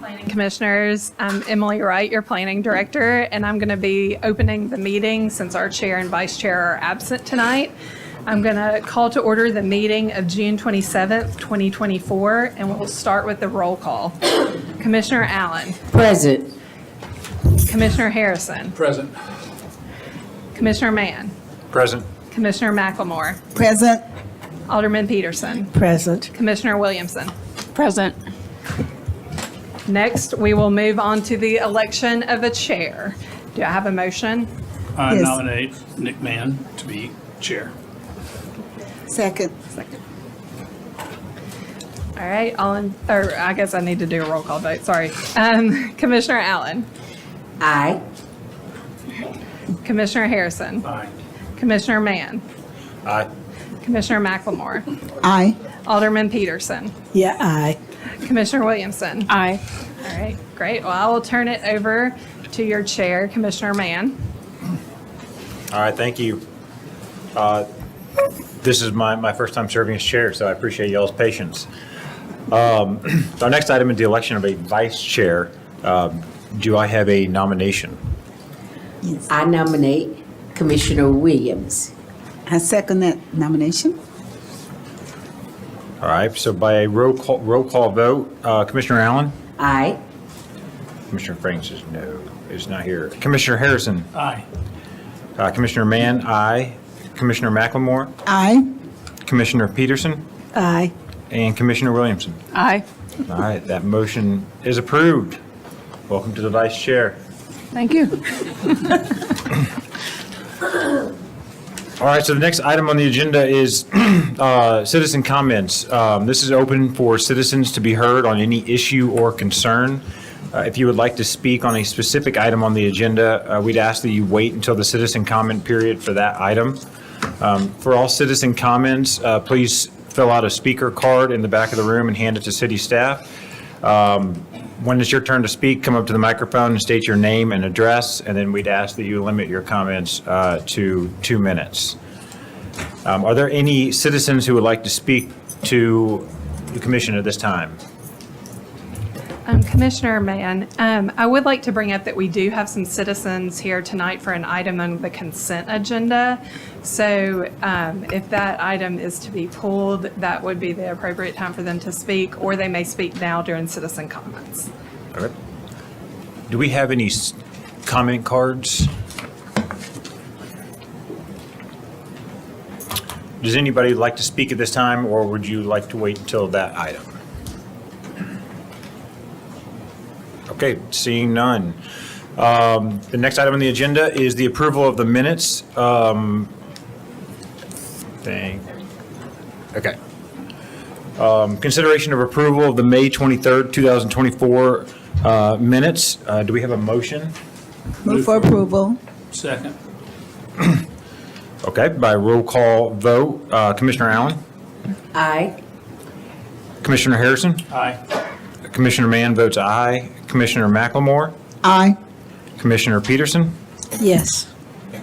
Planning Commissioners. I'm Emily Wright, your Planning Director, and I'm going to be opening the meeting since our Chair and Vice Chair are absent tonight. I'm going to call to order the meeting of June 27th, 2024, and we'll start with the roll call. Commissioner Allen. Present. Commissioner Harrison. Present. Commissioner Mann. Present. Commissioner McLemore. Present. Alderman Peterson. Present. Commissioner Williamson. Present. Next, we will move on to the election of a chair. Do I have a motion? I Yes. nominate Nick Mann to be chair. Second. All right, or I guess I need to do a roll call vote, sorry. Commissioner Allen, Aye. Commissioner Harrison, Aye. Commissioner Mann, Aye. Commissioner McLemore, Aye. Alderman Peterson, Yeah, aye. Commissioner Williamson. Aye. All right, great. Well, I will turn it over to your chair, Commissioner Mann. All right, thank you. This is my first time serving as chair, so I appreciate y'all's patience. Our next item is the election of a vice chair. Do I have a nomination? Yes. I nominate Commissioner Williams. I second that nomination. All right, so by a roll call vote, Commissioner Allen? Aye. Commissioner Francis, no, is not here. Commissioner Harrison? Aye. Commissioner Mann, aye. Commissioner McLemore? Aye. Commissioner Peterson? Aye. And Commissioner Williamson? Aye. All right, that motion is approved. Welcome to the vice chair. Thank you. All right, so the next item on the agenda is citizen comments. This is open for citizens to be heard on any issue or concern. If you would like to speak on a specific item on the agenda, we'd ask that you wait until the citizen comment period for that item. For all citizen comments, please fill out a speaker card in the back of the room and hand it to city staff. When it's your turn to speak, come up to the microphone and state your name and address, and then we'd ask that you limit your comments to 2 minutes. Are there any citizens who would like to speak to the commission at this time? Commissioner Mann, I would like to bring up that we do have some citizens here tonight for an item on the consent agenda. So if that item is to be pulled, that would be the appropriate time for them to speak, or they may speak now during citizen comments. All right. Do we have any comment cards? Does anybody like to speak at this time, or would you like to wait until that item? Okay, seeing none. The next item on the agenda is the approval of the minutes. Okay. Consideration of approval of the May 23rd, 2024 minutes. Do we have a motion? Move for approval. Second. Okay, by roll call vote, Commissioner Allen, Aye. Commissioner Harrison, Aye. Commissioner Mann votes aye, Commissioner McLemore, Aye. Commissioner Peterson, Yes.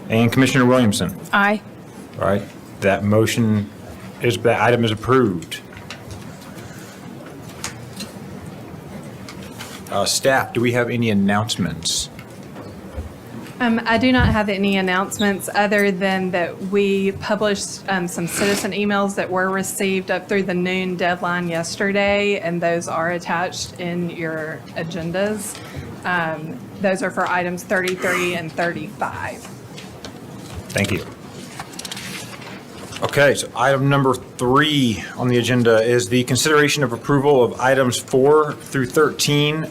and Commissioner Williamson. Aye. All right, that item is approved. Staff, do we have any announcements? I do not have any announcements other than that we published some citizen emails that were received up through the noon deadline yesterday, and those are attached in your agendas. Those are for items 33 and 35. Thank you. Okay, so item number 3 on the agenda is the consideration of approval of items 4 through 13,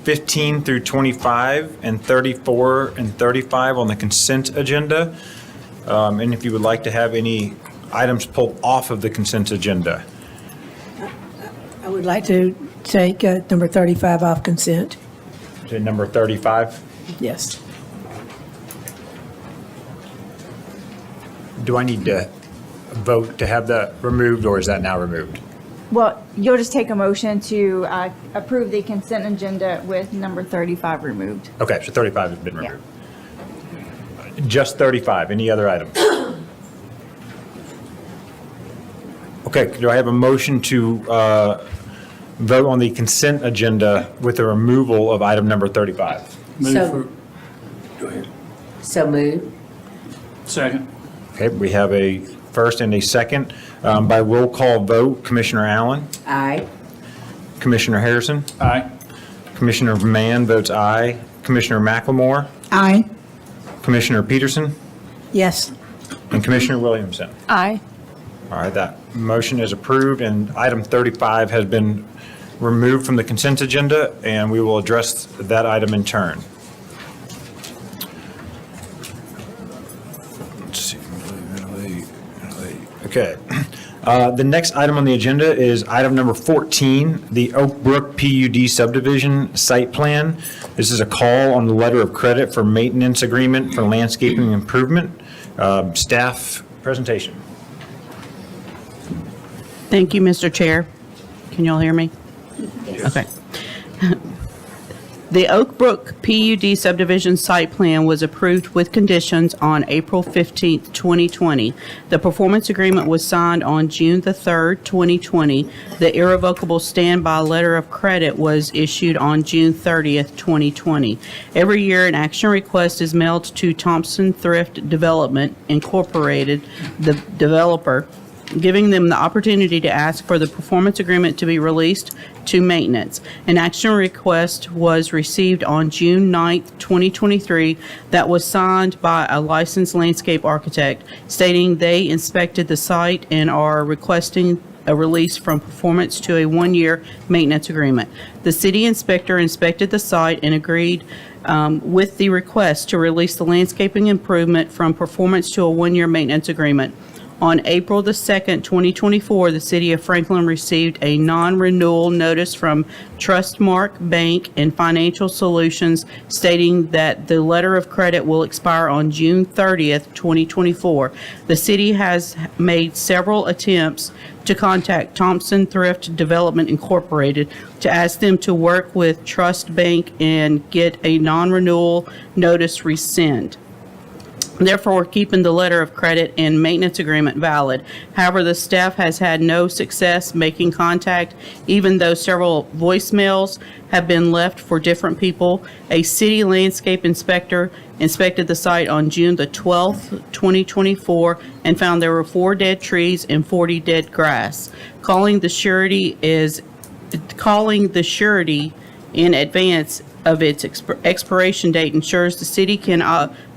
15 through 25, and 34 and 35 on the consent agenda. And if you would like to have any items pulled off of the consent agenda. I would like to take number 35 off consent. To number 35, Yes. do I need to vote to have that removed, or is that now removed? Well, you'll just take a motion to approve the consent agenda with number 35 removed. Okay, so 35 has been removed. Just 35, any other items? Okay, do I have a motion to vote on the consent agenda with the removal of item number 35. Move So- for, go ahead. So moved. Second. Okay, we have a first and a second. By roll call vote, Commissioner Allen, Aye. Commissioner Harrison, Aye. Commissioner Mann votes aye, Commissioner McLemore, Aye. Commissioner Peterson, Yes. and Commissioner Williamson. Aye. All right, that motion is approved, and item 35 has been removed from the consent agenda, and we will address that item in turn. Let's see. Okay. The next item on the agenda is item number 14, the Oak Brook PUD subdivision site plan. This is a call on the letter of credit for maintenance agreement for landscaping improvement. Staff presentation. Thank you, Mr. Chair. Can you all hear me? Okay. The Oak Brook PUD subdivision site plan was approved with conditions on April 15th, 2020. The performance agreement was signed on June the 3rd, 2020. The irrevocable standby letter of credit was issued on June 30th, 2020. Every year, an action request is mailed to Thompson Thrift Development Incorporated, the developer, giving them the opportunity to ask for the performance agreement to be released to maintenance. An action request was received on June 9th, 2023, that was signed by a licensed landscape architect stating they inspected the site and are requesting a release from performance to a one-year maintenance agreement. The city inspector inspected the site and agreed with the request to release the landscaping improvement from performance to a one-year maintenance agreement. On April the 2nd, 2024, the City of Franklin received a non-renewal notice from Trustmark Bank and Financial Solutions stating that the letter of credit will expire on June 30th, 2024. The city has made several attempts to contact Thompson Thrift Development Incorporated to ask them to work with Trust Bank and get a non-renewal notice rescind. Therefore, keeping the letter of credit and maintenance agreement valid. However, the staff has had no success making contact, even though several voicemails have been left for different people. A city landscape inspector inspected the site on June the 12th, 2024, and found there were 4 dead trees and 40 dead grass. Calling the surety in advance of its expiration date ensures the city can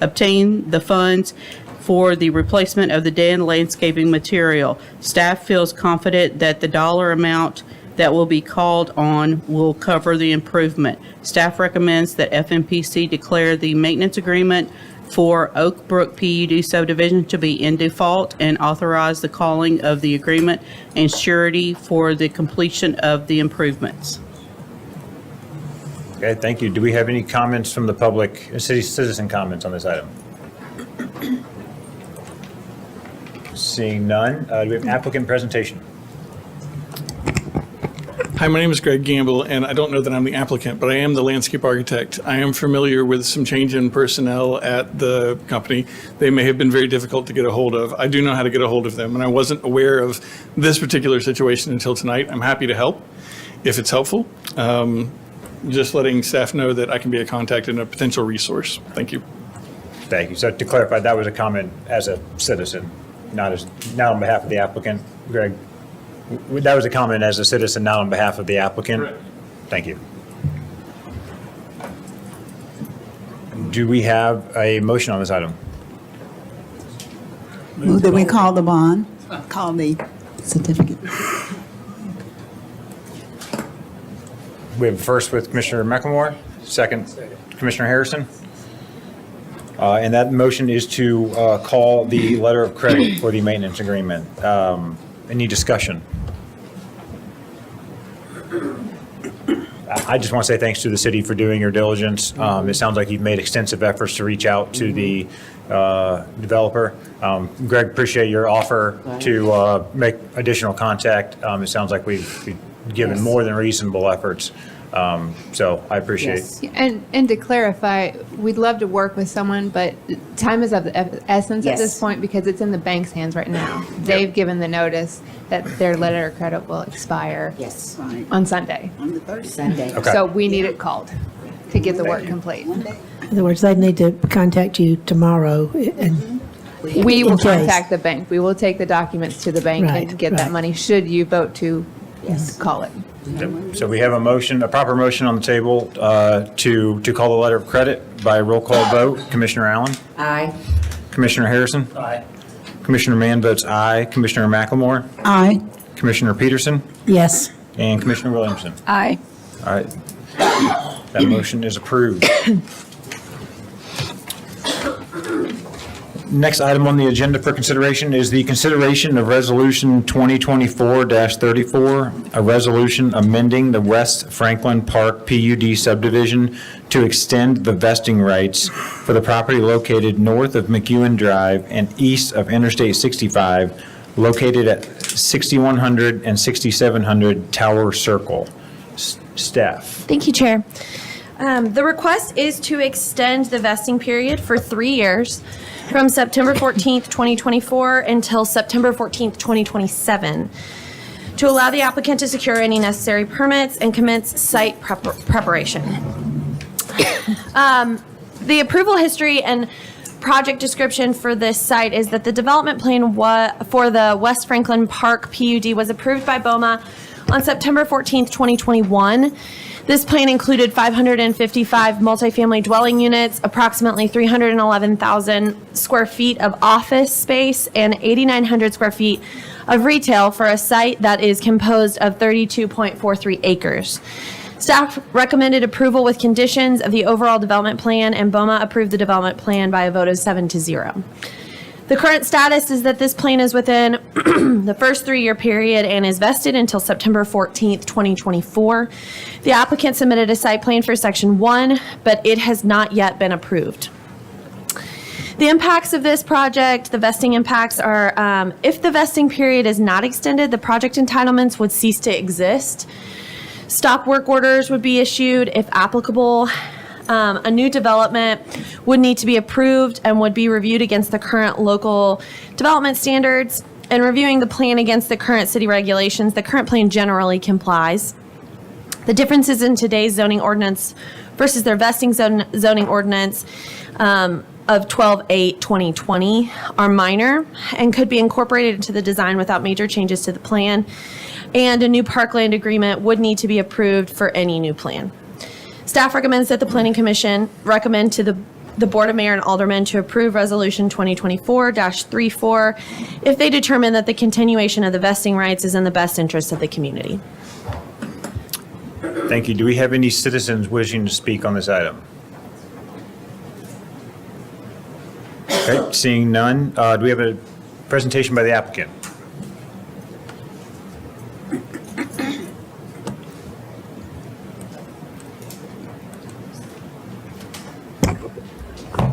obtain the funds for the replacement of the dead landscaping material. Staff feels confident that the dollar amount that will be called on will cover the improvement. Staff recommends that FMPC declare the maintenance agreement for Oak Brook PUD subdivision to be in default and authorize the calling of the agreement and surety for the completion of the improvements. Okay, thank you. Do we have any comments from the public, citizen comments on this item? Seeing none, do we have applicant presentation? Hi, my name is Greg Gamble, and I don't know that I'm the applicant, but I am the landscape architect. I am familiar with some change in personnel at the company. They may have been very difficult to get a hold of. I do know how to get a hold of them, and I wasn't aware of this particular situation until tonight. I'm happy to help if it's helpful. Just letting staff know that I can be a contact and a potential resource. Thank you. Thank you. So to clarify, that was a comment as a citizen, not on behalf of the applicant. Greg, that was a comment as a citizen, not on behalf of the applicant? Correct. Thank you. Do we have a motion on this item? Move that we call the bond, call the certificate. We have first with Commissioner McLemore, second Commissioner Harrison. And that motion is to call the letter of credit for the maintenance agreement. Any discussion? I just want to say thanks to the city for doing your diligence. It sounds like you've made extensive efforts to reach out to the developer. Greg, appreciate your offer to make additional contact. It sounds like we've given Yes. more than reasonable efforts. So I appreciate. Yes. And to clarify, we'd love to work with someone, but time is of the essence at this Yes. point because it's in the bank's hands right now. They've given the notice that their letter of credit will expire Yes. Right. on Sunday. On the 30th. Sunday. Okay. So we need it called to get the work complete. In other words, they need to contact you tomorrow and We will In case. contact the bank. We will take the documents to the bank Right, and get that right. money, should you vote to Yes. call it. So we have a motion, a proper motion on the table to call the letter of credit by roll call vote. Commissioner Allen? Aye. Commissioner Harrison? Aye. Commissioner Mann votes aye. Commissioner McLemore? Aye. Commissioner Peterson? yes. And Commissioner Williamson? Aye. All right. That motion is approved. Next item on the agenda for consideration is the consideration of Resolution 2024-34, a resolution amending the West Franklin Park PUD subdivision to extend the vesting rights for the property located north of McEwen Drive and east of Interstate 65, located at 6100 and 6700 Tower Circle. Staff. Thank you, Chair. The request is to extend the vesting period for 3 years from September 14th, 2024 until September 14th, 2027, to allow the applicant to secure any necessary permits and commence site preparation. The approval history and project description for this site is that the development plan for the West Franklin Park PUD was approved by BOMA on September 14th, 2021. This plan included 555 multifamily dwelling units, approximately 311,000 square feet of office space, and 8,900 square feet of retail for a site that is composed of 32.43 acres. Staff recommended approval with conditions of the overall development plan, and BOMA approved the development plan by a vote of 7-0. The current status is that this plan is within the first 3-year period and is vested until September 14th, 2024. The applicant submitted a site plan for Section 1, but it has not yet been approved. The impacts of this project, the vesting impacts are, if the vesting period is not extended, the project entitlements would cease to exist. Stop work orders would be issued if applicable. A new development would need to be approved and would be reviewed against the current local development standards. And reviewing the plan against the current city regulations, the current plan generally complies. The differences in today's zoning ordinance versus their vesting zoning ordinance of 12/8/2020 are minor and could be incorporated into the design without major changes to the plan. And a new parkland agreement would need to be approved for any new plan. Staff recommends that the Planning Commission recommend to the Board of Mayor and Aldermen to approve Resolution 2024-34 if they determine that the continuation of the vesting rights is in the best interest of the community. Thank you. Do we have any citizens wishing to speak on this item? Okay, seeing none, do we have a presentation by the applicant?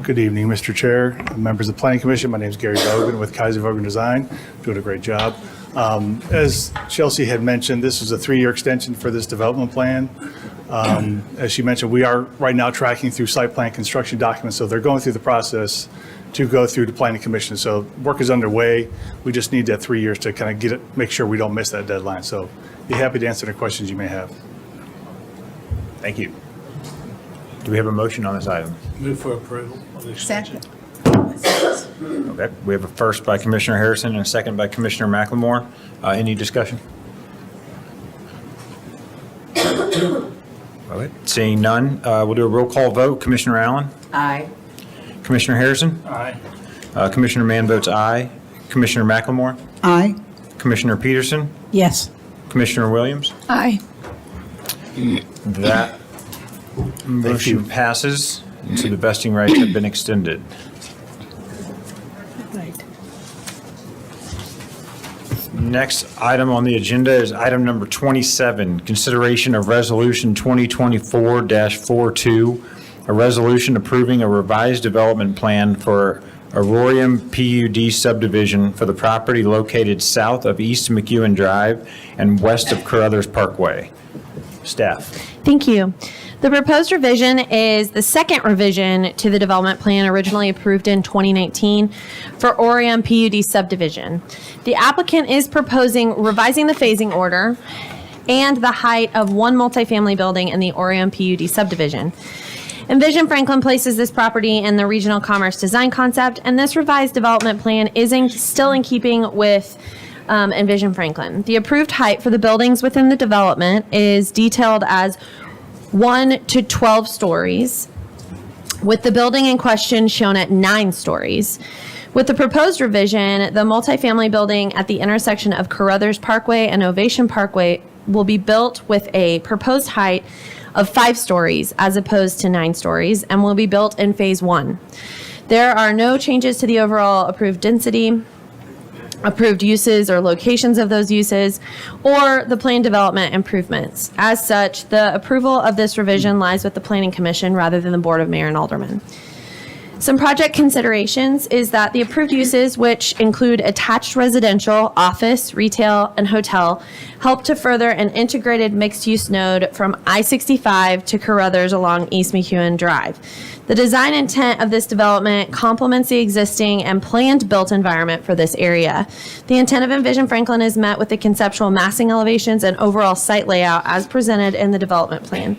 Good evening, Mr. Chair, members of the Planning Commission. My name is Gary Bogan with Kaiser Vogan Design, doing a great job. As Chelsea had mentioned, this is a 3-year extension for this development plan. As she mentioned, we are right now tracking through site plan construction documents, so they're going through the process to go through the Planning Commission. So work is underway. We just need that 3 years to kind of get it, make sure we don't miss that deadline. So be happy to answer any questions you may have. Thank you. Do we have a motion on this item? Move for approval of the extension. Okay, we have a first by Commissioner Harrison and a second by Commissioner McLemore. Any discussion? All right, seeing none, we'll do a roll call vote. Commissioner Allen? Aye. Commissioner Harrison? Aye. Commissioner Mann votes aye. Commissioner McLemore? Aye. Commissioner Peterson? Yes. Commissioner Williams? Aye. That motion passes, and so the vesting rights have been extended. Right. Next item on the agenda is item number 27, consideration of Resolution 2024-42, a resolution approving a revised development plan for Aurorium PUD subdivision for the property located south of East McEwen Drive and west of Carruthers Parkway. Staff. Thank you. The proposed revision is the second revision to the development plan originally approved in 2019 for Orium PUD subdivision. The applicant is proposing revising the phasing order and the height of one multifamily building in the Orium PUD subdivision. Envision Franklin places this property in the regional commerce design concept, and this revised development plan is still in keeping with Envision Franklin. The approved height for the buildings within the development is detailed as 1 to 12 stories, with the building in question shown at 9 stories. With the proposed revision, the multifamily building at the intersection of Carruthers Parkway and Ovation Parkway will be built with a proposed height of 5 stories as opposed to 9 stories and will be built in phase 1. There are no changes to the overall approved density, approved uses or locations of those uses, or the planned development improvements. As such, the approval of this revision lies with the Planning Commission rather than the Board of Mayor and Aldermen. Some project considerations is that the approved uses, which include attached residential, office, retail, and hotel, help to further an integrated mixed-use node from I-65 to Carruthers along East McEwen Drive. The design intent of this development complements the existing and planned built environment for this area. The intent of Envision Franklin is met with the conceptual massing elevations and overall site layout as presented in the development plan.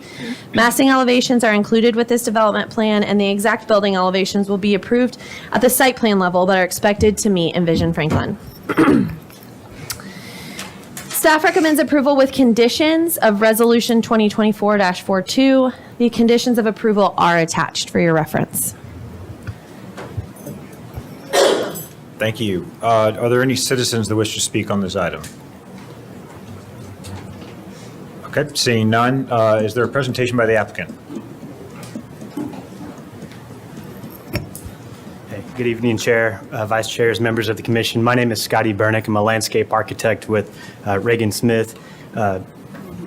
Massing elevations are included with this development plan, and the exact building elevations will be approved at the site plan level but are expected to meet Envision Franklin. Staff recommends approval with conditions of Resolution 2024-42. The conditions of approval are attached for your reference. Thank you. Are there any citizens that wish to speak on this item? Okay, seeing none, is there a presentation by the applicant? Good evening, Chair, Vice Chairs, members of the Commission. My name is Scotty Bernick. I'm a landscape architect with Reagan Smith.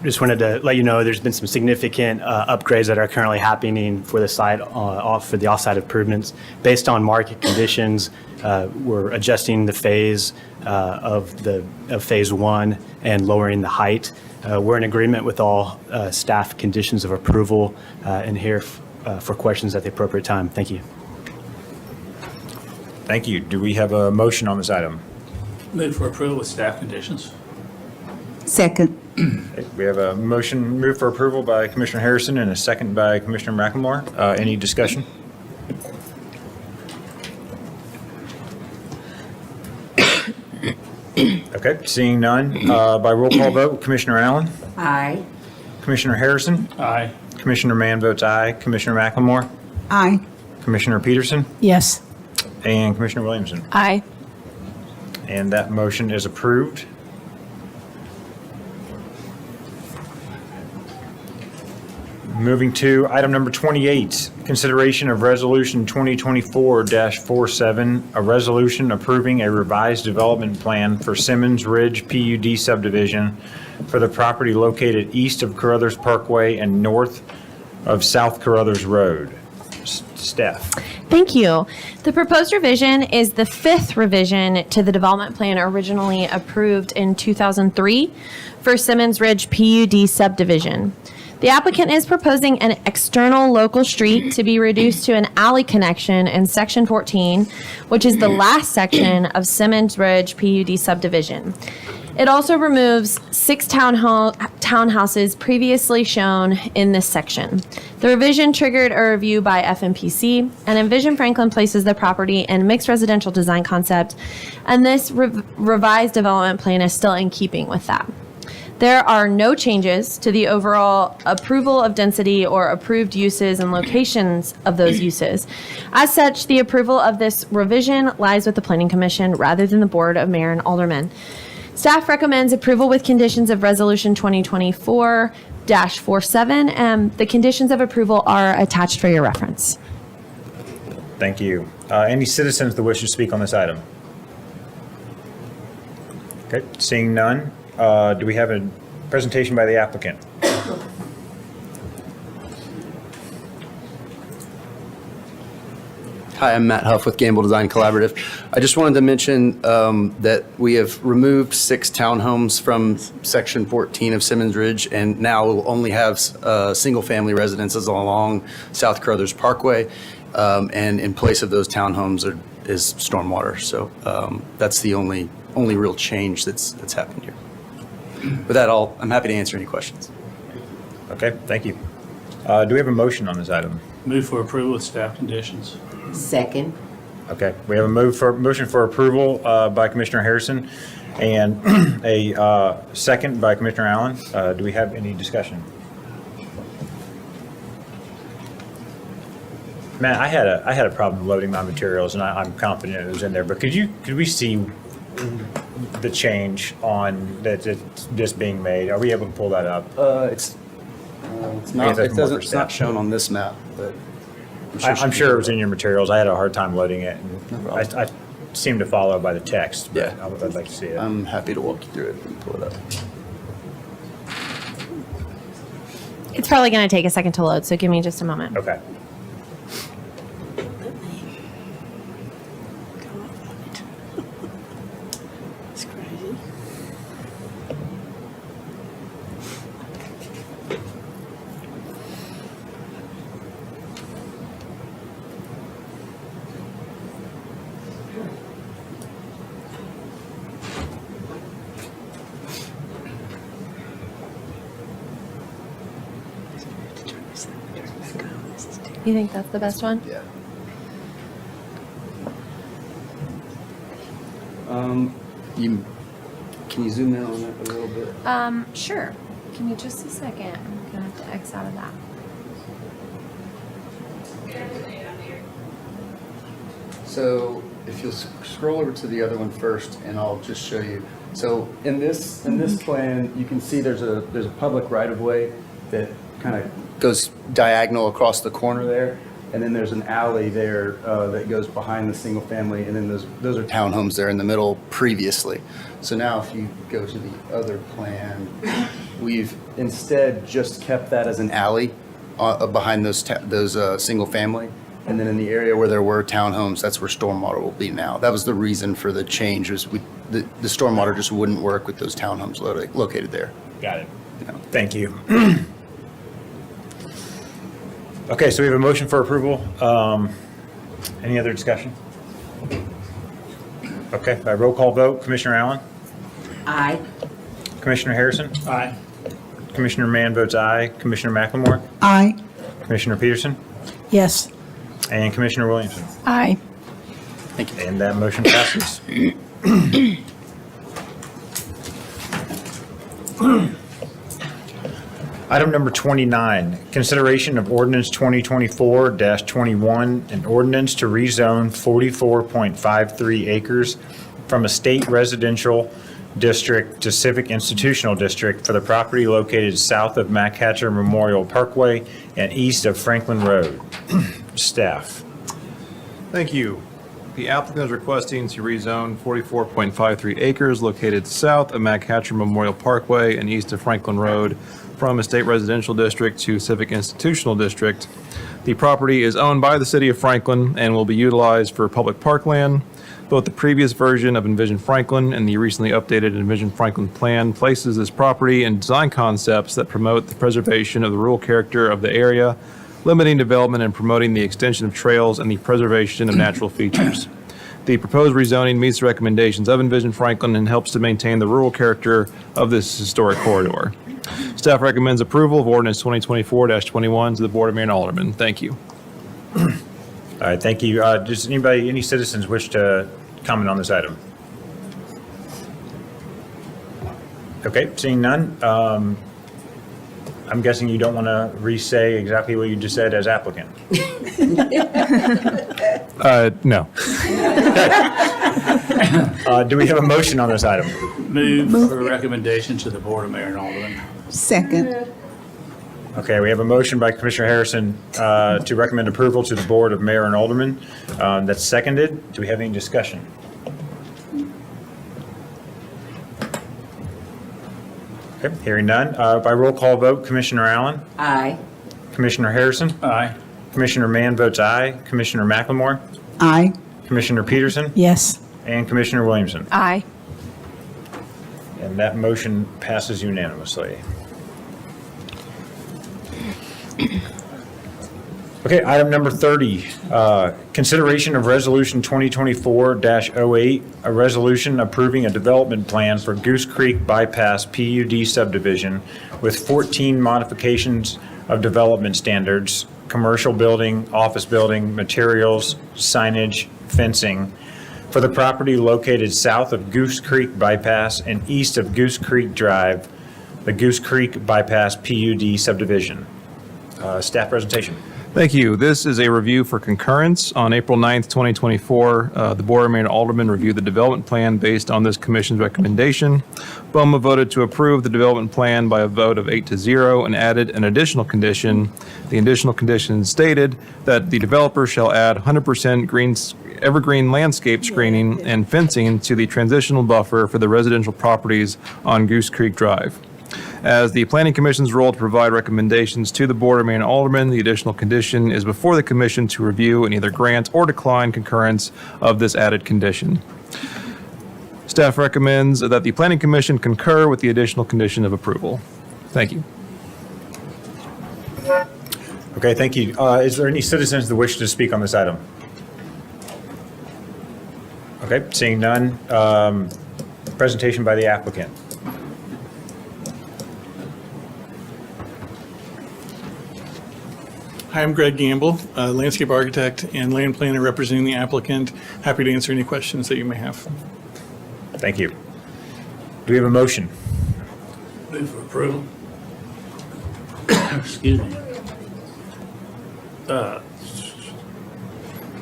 Just wanted to let you know there's been some significant upgrades that are currently happening for the site, for the off-site improvements. Based on market conditions, we're adjusting the phase of phase 1 and lowering the height. We're in agreement with all staff conditions of approval and here for questions at the appropriate time. Thank you. Thank you. Do we have a motion on this item? Move for approval with staff conditions. Second. Okay, we have a motion moved for approval by Commissioner Harrison and a second by Commissioner McLemore. Any discussion? Okay, seeing none, by roll call vote, Commissioner Allen, Aye. Commissioner Harrison, Aye. Commissioner Mann votes aye, Commissioner McLemore, Aye. Commissioner Peterson, Yes. and Commissioner Williamson. Aye. And that motion is approved. Moving to item number 28, consideration of Resolution 2024-47, a resolution approving a revised development plan for Simmons Ridge PUD subdivision for the property located east of Carruthers Parkway and north of South Carruthers Road. Staff. Thank you. The proposed revision is the 5th revision to the development plan originally approved in 2003 for Simmons Ridge PUD subdivision. The applicant is proposing an external local street to be reduced to an alley connection in Section 14, which is the last section of Simmons Ridge PUD subdivision. It also removes 6 townhouses previously shown in this section. The revision triggered a review by FMPC, and Envision Franklin places the property in mixed residential design concept, and this revised development plan is still in keeping with that. There are no changes to the overall approval of density or approved uses and locations of those uses. As such, the approval of this revision lies with the Planning Commission rather than the Board of Mayor and Aldermen. Staff recommends approval with conditions of Resolution 2024-47, and the conditions of approval are attached for your reference. Thank you. Any citizens that wish to speak on this item? Okay, seeing none, do we have a presentation by the applicant? Hi, I'm Matt Huff with Gamble Design Collaborative. I just wanted to mention that we have removed 6 townhomes from Section 14 of Simmons Ridge, and now we'll only have single-family residences along South Carruthers Parkway, and in place of those townhomes is stormwater. So that's the only real change that's happened here. With that, I'm happy to answer any questions. Okay, thank you. Do we have a motion on this item? Move for approval with staff conditions. Second. Okay, we have a motion for approval by Commissioner Harrison and a second by Commissioner Allen. Do we have any discussion? Matt, I had a problem loading my materials, and I'm confident it was in there, but could we see the change on that it's just being made? Are we able to pull that up? It's not shown on this map, but I'm sure it was in your materials. I had a hard time loading it, and I seem to follow by the text, but Yeah. I'd like to see it. I'm happy to walk you through it and pull it up. It's probably going to take a second to load, so give me just a moment. Okay. It's crazy. You think that's the best one? Yeah. Can you zoom in on that a little bit? Sure. Give me just a second. I'm gonna have to X out of that. So if you'll scroll over to the other one first, and I'll just show you. So in this plan, you can see there's a public right of way that kind of goes diagonal across the corner there, and then there's an alley there that goes behind the single family, and then those are townhomes there in the middle previously. So now if you go to the other plan, we've instead just kept that as an alley behind those single family. And then in the area where there were townhomes, that's where stormwater will be now. That was the reason for the change, was the stormwater just wouldn't work with those townhomes located there. Got it. Yeah. Thank you. Okay, so we have a motion for approval. Any other discussion? Okay, by roll call vote, Commissioner Allen? Aye. Commissioner Harrison? Aye. Commissioner Mann votes aye. Commissioner McLemore? Aye. Commissioner Peterson? Yes. And Commissioner Williamson? Aye. Thank you. And that motion passes. Item number 29, consideration of ordinance 2024-21, an ordinance to rezone 44.53 acres from a state residential district to civic institutional district for the property located south of MacHatcher Memorial Parkway and east of Franklin Road. Staff. Thank you. The applicant is requesting to rezone 44.53 acres located south of MacHatcher Memorial Parkway and east of Franklin Road from a state residential district to civic institutional district. The property is owned by the city of Franklin and will be utilized for public parkland. Both the previous version of Envision Franklin and the recently updated Envision Franklin plan places this property in design concepts that promote the preservation of the rural character of the area, limiting development and promoting the extension of trails and the preservation of natural features. The proposed rezoning meets the recommendations of Envision Franklin and helps to maintain the rural character of this historic corridor. Staff recommends approval of ordinance 2024-21 to the Board of Mayor and Aldermen. Thank you. All right, thank you. Does any citizens wish to comment on this item? Okay, seeing none. I'm guessing you don't want to re-say exactly what you just said as applicant. No. Do we have a motion on this item? Move for recommendation to the Board of Mayor and Aldermen. Second. Okay, we have a motion by Commissioner Harrison to recommend approval to the Board of Mayor and Aldermen. That's seconded. Do we have any discussion? Okay, hearing none. By roll call vote, Commissioner Allen? Aye. Commissioner Harrison? Aye. Commissioner Mann votes aye. Commissioner McLemore? Aye. Commissioner Peterson, Yes. and Commissioner Williamson. Aye. And that motion passes unanimously. Okay, item number 30, consideration of Resolution 2024-08, a resolution approving a development plan for Goose Creek Bypass PUD subdivision with 14 modifications of development standards, commercial building, office building, materials, signage, fencing, for the property located south of Goose Creek Bypass and east of Goose Creek Drive, the Goose Creek Bypass PUD subdivision. Staff presentation. Thank you. This is a review for concurrence. On April 9th, 2024, the Board of Mayor and Aldermen reviewed the development plan based on this commission's recommendation. BOMA voted to approve the development plan by a vote of 8-0 and added an additional condition. The additional condition stated that the developer shall add 100% evergreen landscape screening and fencing to the transitional buffer for the residential properties on Goose Creek Drive. As the Planning Commission's role to provide recommendations to the Board of Mayor and Aldermen, the additional condition is before the Commission to review and either grant or decline concurrence of this added condition. Staff recommends that the Planning Commission concur with the additional condition of approval. Thank you. Okay, thank you. Is there any citizens that wish to speak on this item? Okay, seeing none, presentation by the applicant. Hi, I'm Greg Gamble, landscape architect and land planner representing the applicant. Happy to answer any questions that you may have. Thank you. Do we have a motion? Move for approval. Excuse me.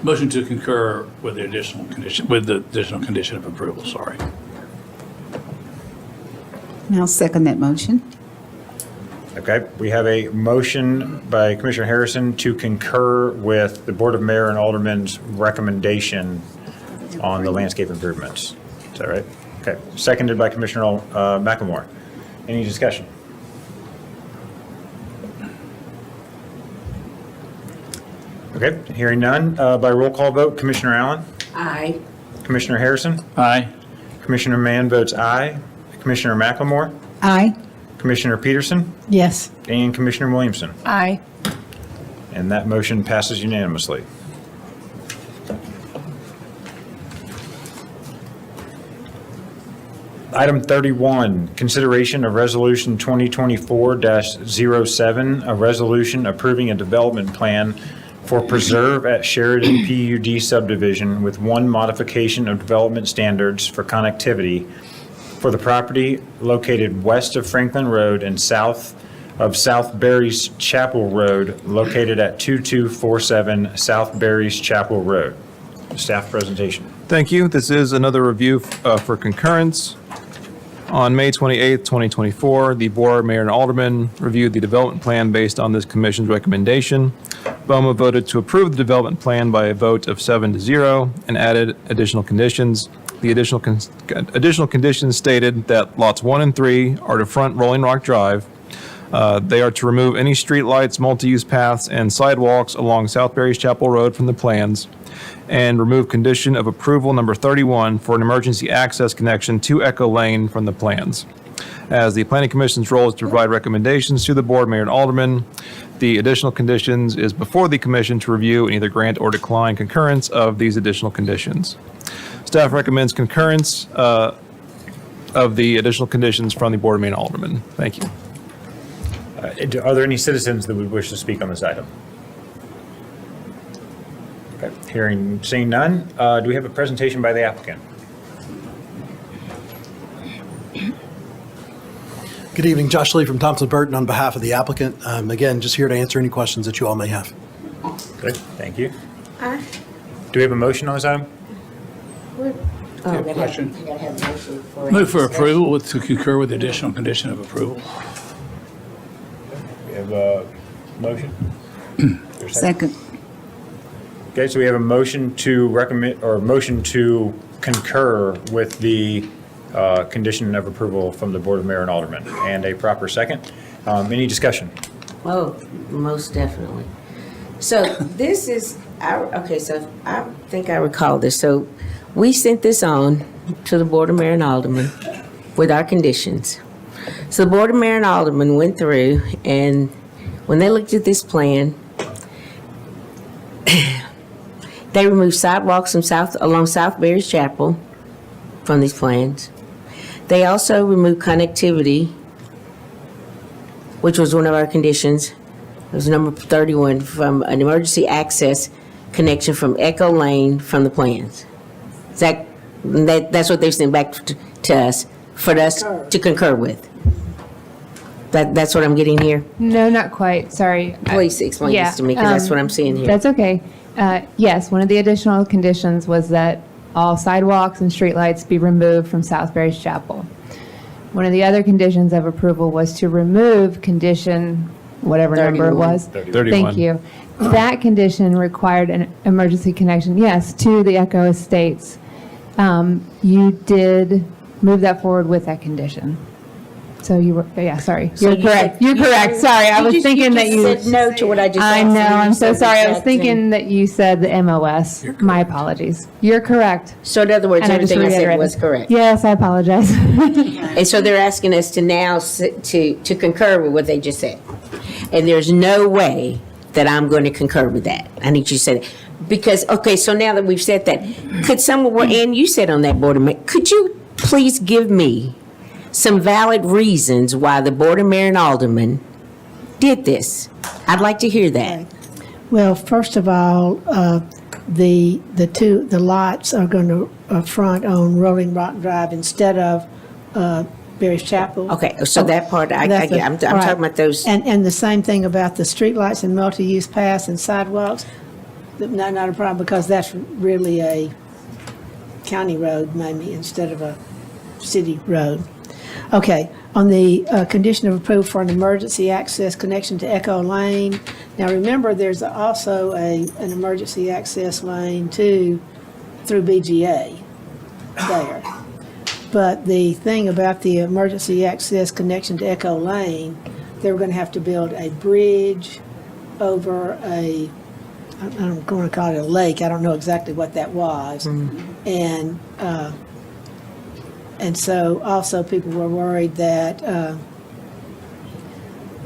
Motion to concur with the additional condition of approval, sorry. I'll second that motion. Okay, we have a motion by Commissioner Harrison to concur with the Board of Mayor and Aldermen's recommendation on the landscape improvements. Is that right? Okay, seconded by Commissioner McLemore. Any discussion? Okay, hearing none, by roll call vote, Commissioner Allen? Aye. Commissioner Harrison? Aye. Commissioner Mann votes aye. Commissioner McLemore? Aye. Commissioner Peterson? Yes. And Commissioner Williamson? Aye. And that motion passes unanimously. Item 31, consideration of Resolution 2024-07, a resolution approving a development plan for Preserve at Sheridan PUD subdivision with one modification of development standards for connectivity for the property located west of Franklin Road and south of South Berry's Chapel Road, located at 2247 South Berry's Chapel Road. Staff presentation. Thank you. This is another review for concurrence. On May 28th, 2024, the Board, Mayor, and Aldermen reviewed the development plan based on this commission's recommendation. BOMA voted to approve the development plan by a vote of 7-0 and added additional conditions. The additional conditions stated that lots 1 and 3 are to front Rolling Rock Drive. They are to remove any streetlights, multi-use paths, and sidewalks along South Berry's Chapel Road from the plans, and remove condition of approval number 31 for an emergency access connection to Echo Lane from the plans. As the Planning Commission's role is to provide recommendations to the Board, Mayor, and Aldermen, the additional conditions is before the Commission to review and either grant or decline concurrence of these additional conditions. Staff recommends concurrence of the additional conditions from the Board, Mayor, and Aldermen. Thank you. Are there any citizens that would wish to speak on this item? Okay, seeing none, do we have a presentation by the applicant? Good evening, Josh Lee from Thompson Burton on behalf of the applicant. Again, just here to answer any questions that you all may have. Good, thank you. Do we have a motion on this item? Question. Move for approval to concur with the additional condition of approval. We have a motion? Second. Okay, so we have a motion to recommend, or motion to concur with the condition of approval from the Board of Mayor and Aldermen, and a proper second. Any discussion? Oh, most definitely. So this is, Okay, so I think I recall this. So we sent this on to the Board of Mayor and Aldermen with our conditions. So the Board of Mayor and Aldermen went through, and when they looked at this plan, they removed sidewalks along South Barry's Chapel from these plans. They also removed connectivity, which was one of our conditions. It was number 31, from an emergency access connection from Echo Lane from the plans. That's what they sent back to us, for us to concur with. That's what I'm getting here? No, not quite. Sorry. Please explain this to me, because that's what I'm seeing here. That's okay. Yes, one of the additional conditions was that all sidewalks and streetlights be removed from South Barry's Chapel. One of the other conditions of approval was to remove condition, whatever number it was. 31. Thank you. That condition required an emergency connection, yes, to the Echo Estates. You did move that forward with that condition. So you were, yeah, sorry. So You're correct. You're correct. Sorry, I was thinking that you said no to what I just asked. I know, and you I'm so said sorry. I was exact same. thinking that you said the MOS. My apologies. You're correct. So in other words, And I just everything I said reiterated. was correct. Yes, I apologize. And so they're asking us to now to concur with what they just said. And there's no way that I'm going to concur with that. I need you to say that. Because, okay, so now that we've said that, could someone, and you said on that board, could you please give me some valid reasons why the Board of Mayor and Aldermen did this? I'd like to hear that. Well, first of all, the lots are going to front on Rolling Rock Drive instead of Barry's Chapel. Okay, so that part, I'm talking about those. And the same thing about the streetlights and multi-use paths and sidewalks. Not a problem, because that's really a county road maybe instead of a city road. Okay, on the condition of approval for an emergency access connection to Echo Lane. Now remember, there's also an emergency access lane too through BGA there. But the thing about the emergency access connection to Echo Lane, they were going to have to build a bridge over I'm going to call it a lake. I don't know exactly what that was. And so also people were worried that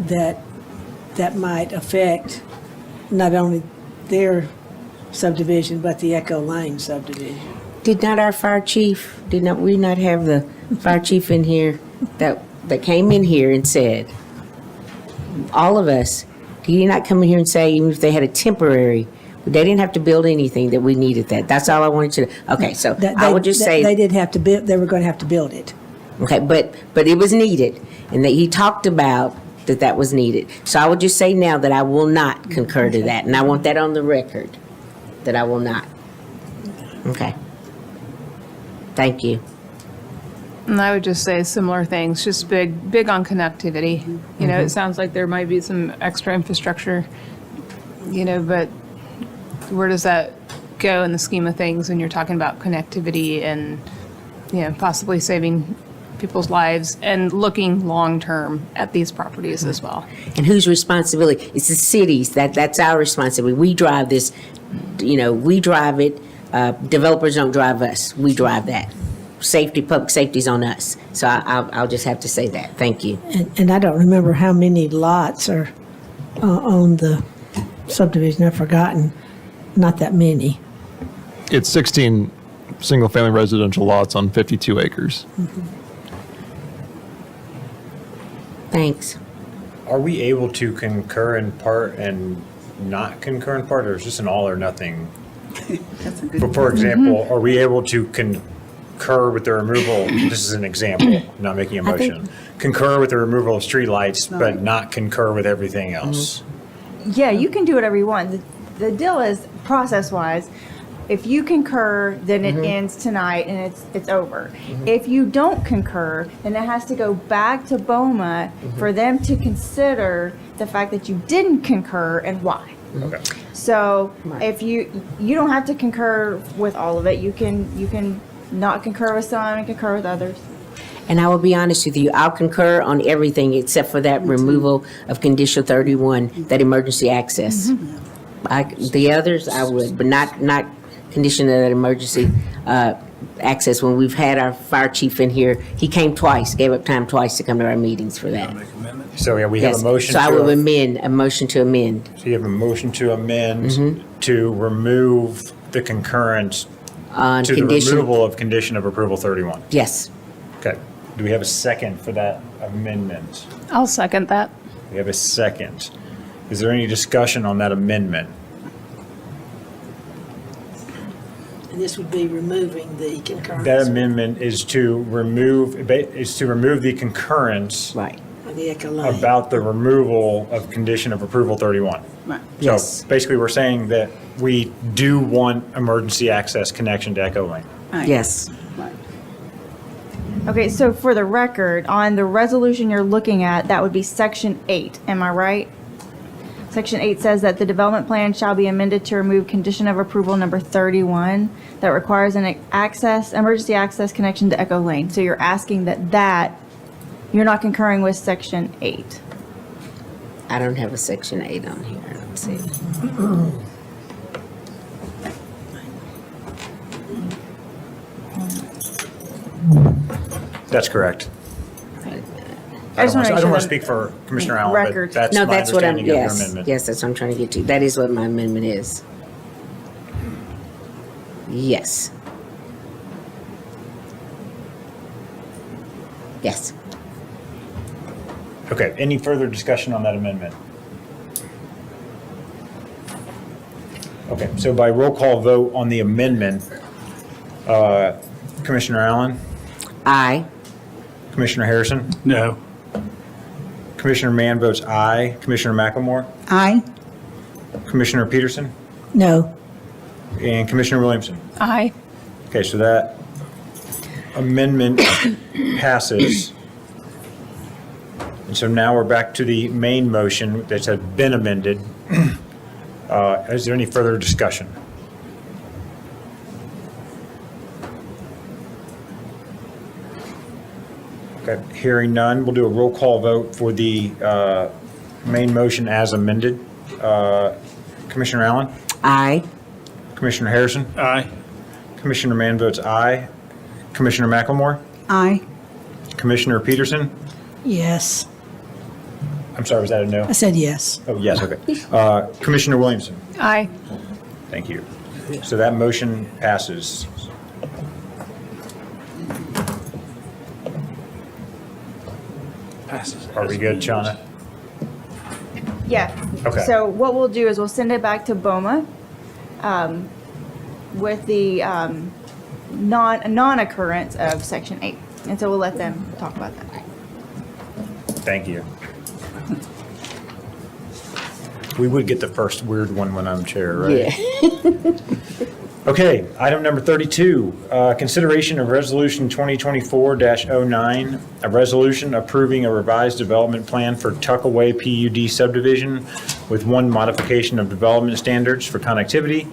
that might affect not only their subdivision, but the Echo Lane subdivision. Did not our fire chief, we not have the fire chief in here that came in here and said, all of us, did he not come in here and say, even if they had a temporary, they didn't have to build anything, that we needed that? That's all I wanted to, okay, so I would just say. They did have to build, they were going to have to build it. Okay, but it was needed, and that he talked about that was needed. So I would just say now that I will not concur to that, and I want that on the record, that I will not. Okay. Thank you. And I would just say similar things, just big on connectivity. You know, it sounds like there might be some extra infrastructure, but where does that go in the scheme of things when you're talking about connectivity and, possibly saving people's lives and looking long-term at these properties as well? And whose responsibility? It's the cities. That's our responsibility. We drive this, we drive it. Developers don't drive us. We drive that. Public safety's on us. So I'll just have to say that. Thank you. And I don't remember how many lots are on the subdivision. I've forgotten. Not that many. It's 16 single-family residential lots on 52 acres. Thanks. Are we able to concur in part and not concur in part, or is this an all or nothing? For example, are we able to concur with the removal, this is an example, not making a motion, concur with the removal of streetlights, but not concur with everything else? Yeah, you can do whatever you want. The deal is, process-wise, if you concur, then it ends tonight and it's over. If you don't concur, then it has to go back to BOMA for them to consider the fact that you didn't concur and why. Okay. So if you don't have to concur with all of it, you can not concur with some and concur with others. And I will be honest with you, I'll concur on everything except for that removal of condition 31, that emergency access. The others, I would, but not condition of that emergency access. When we've had our fire chief in here, he came twice, gave up time twice to come to our meetings for that. So, yeah, we have Yes. a motion So I to, will amend, a motion to amend. so you have a motion to amend to remove the concurrence On to the condition, removal of condition of approval 31. yes. Okay. Do we have a second for that amendment? I'll second that. We have a second. Is there any discussion on that amendment? And this would be removing the concurrence. That amendment is to remove the concurrence Right. On the Echo Lane. about the removal of condition of approval 31. Yes. So basically, we're saying that we do want emergency access connection to Echo Lane. Yes. Okay, so for the record, on the resolution you're looking at, that would be section 8, am I right? Section 8 says that the development plan shall be amended to remove condition of approval number 31 that requires an emergency access connection to Echo Lane. So you're asking that you're not concurring with section 8. I don't have a section 8 on here. Let's see. That's correct. I just wanna make I don't sure want to that speak for Commissioner Allen, but record. that's No, my that's what I'm, understanding of your yes, amendment. yes, that's what I'm trying to get to. That is what my amendment is. Yes. Yes. Okay, any further discussion on that amendment? Okay, so by roll call vote on the amendment, Commissioner Allen, Aye. Commissioner Harrison, No. Commissioner Mann votes aye, Commissioner McLemore, Aye. Commissioner Peterson, No. and Commissioner Williamson. Aye. Okay, so that amendment passes. And so now we're back to the main motion that has been amended. Is there any further discussion? Okay, hearing none, we'll do a roll call vote for the main motion as amended. Commissioner Allen? Aye. Commissioner Harrison? Aye. Commissioner Mann votes aye. Commissioner McLemore? Aye. Commissioner Peterson? Yes. I'm sorry, was that a no? I said yes. Oh, yes, okay. Commissioner Williamson? Aye. Thank you. So that motion passes. Passes. Are we good, Shauna? Yeah. Okay. So what we'll do is we'll send it back to BOMA with the non-occurrence of section 8. And so we'll let them talk about that. Thank you. We would get the first weird one when I'm chair, right? Yeah. Okay, item number 32, consideration of resolution 2024-09, a resolution approving a revised development plan for Tuckaway PUD subdivision with one modification of development standards for connectivity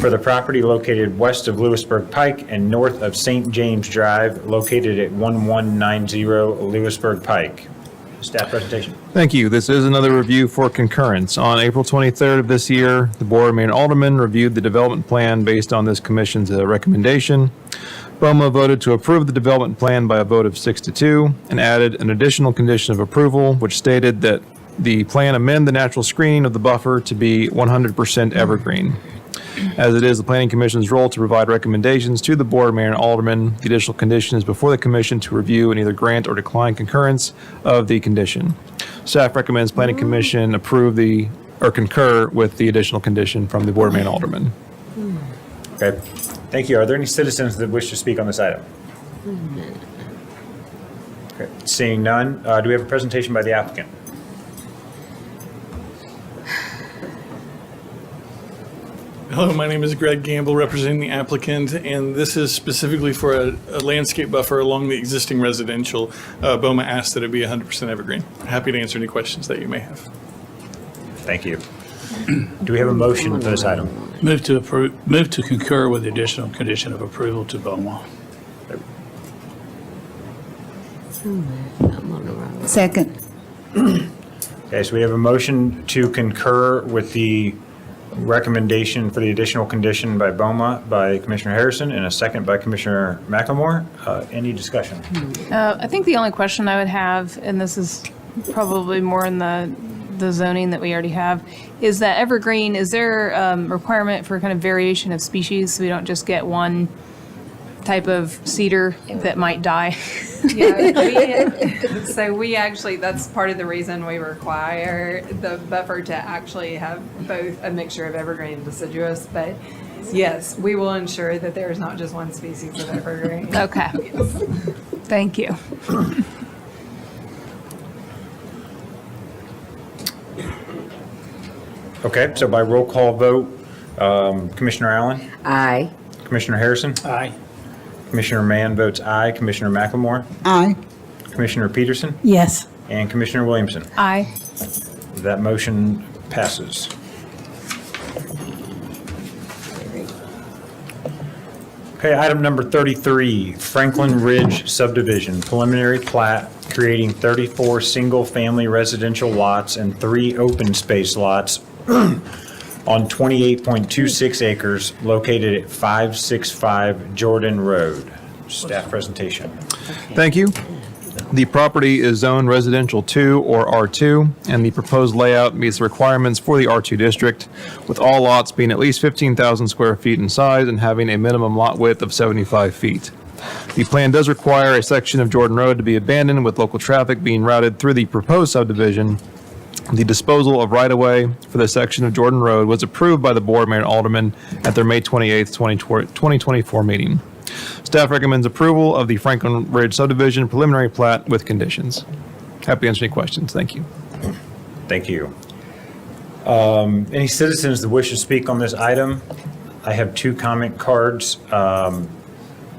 for the property located west of Lewisburg Pike and north of St. James Drive, located at 1190 Lewisburg Pike. Staff presentation. Thank you. This is another review for concurrence. On April 23rd of this year, the Board of Mayor and Aldermen reviewed the development plan based on this commission's recommendation. BOMA voted to approve the development plan by a vote of 6-2 and added an additional condition of approval, which stated that the plan amend the natural screening of the buffer to be 100% evergreen. As it is the Planning Commission's role to provide recommendations to the Board, Mayor, and Aldermen, the additional condition is before the Commission to review and either grant or decline concurrence of the condition. Staff recommends Planning Commission approve or concur with the additional condition from the Board, Mayor, and Aldermen. Okay, thank you. Are there any citizens that wish to speak on this item? Okay, seeing none, do we have a presentation by the applicant? Hello, my name is Greg Gamble, representing the applicant, and this is specifically for a landscape buffer along the existing residential. BOMA asked that it be 100% evergreen. Happy to answer any questions that you may have. Thank you. Do we have a motion for this item? Move to concur with the additional condition of approval to BOMA. Second. Okay, so we have a motion to concur with the recommendation for the additional condition by BOMA by Commissioner Harrison and a second by Commissioner McLemore. Any discussion? I think the only question I would have, and this is probably more in the zoning that we already have, is that evergreen, is there requirement for kind of variation of species so we don't just get one type of cedar that might die? Yeah, so we actually, that's part of the reason we require the buffer to actually have both a mixture of evergreen and deciduous, but yes, we will ensure that there is not just one species of evergreen. Okay. Thank you. Okay, so by roll call vote, Commissioner Allen? Aye. Commissioner Harrison? Aye. Commissioner Mann votes aye. Commissioner McLemore? Aye. Commissioner Peterson? Yes. And Commissioner Williamson? Aye. That motion passes. Okay, item number 33, Franklin Ridge subdivision, preliminary plat, creating 34 single-family residential lots and 3 open space lots on 28.26 acres located at 565 Jordan Road. Staff presentation. Thank you. The property is zoned residential 2 or R2, and the proposed layout meets the requirements for the R2 district, with all lots being at least 15,000 square feet in size and having a minimum lot width of 75 feet. The plan does require a section of Jordan Road to be abandoned, with local traffic being routed through the proposed subdivision. The disposal of right-of-way for the section of Jordan Road was approved by the board, mayor, and aldermen at their May 28, 2024 meeting. Staff recommends approval of the Franklin Ridge subdivision preliminary plat with conditions. Happy to answer any questions. Thank you. Thank you. Any citizens that wish to speak on this item? I have 2 comment cards. Frank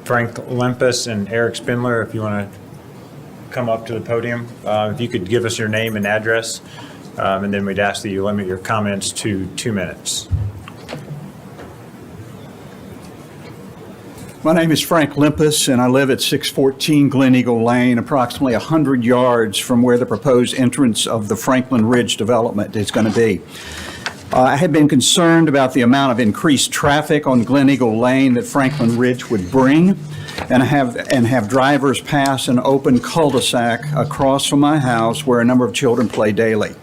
Lempus and Eric Spindler, if you want to come up to the podium. If you could give us your name and address, and then we'd ask that you limit your comments to 2 minutes. My name is Frank Limpus, and I live at 614 Glen Eagle Lane, approximately 100 yards from where the proposed entrance of the Franklin Ridge development is going to be. I had been concerned about the amount of increased traffic on Glen Eagle Lane that Franklin Ridge would bring, and have drivers pass an open cul-de-sac across from my house where a number of children play daily.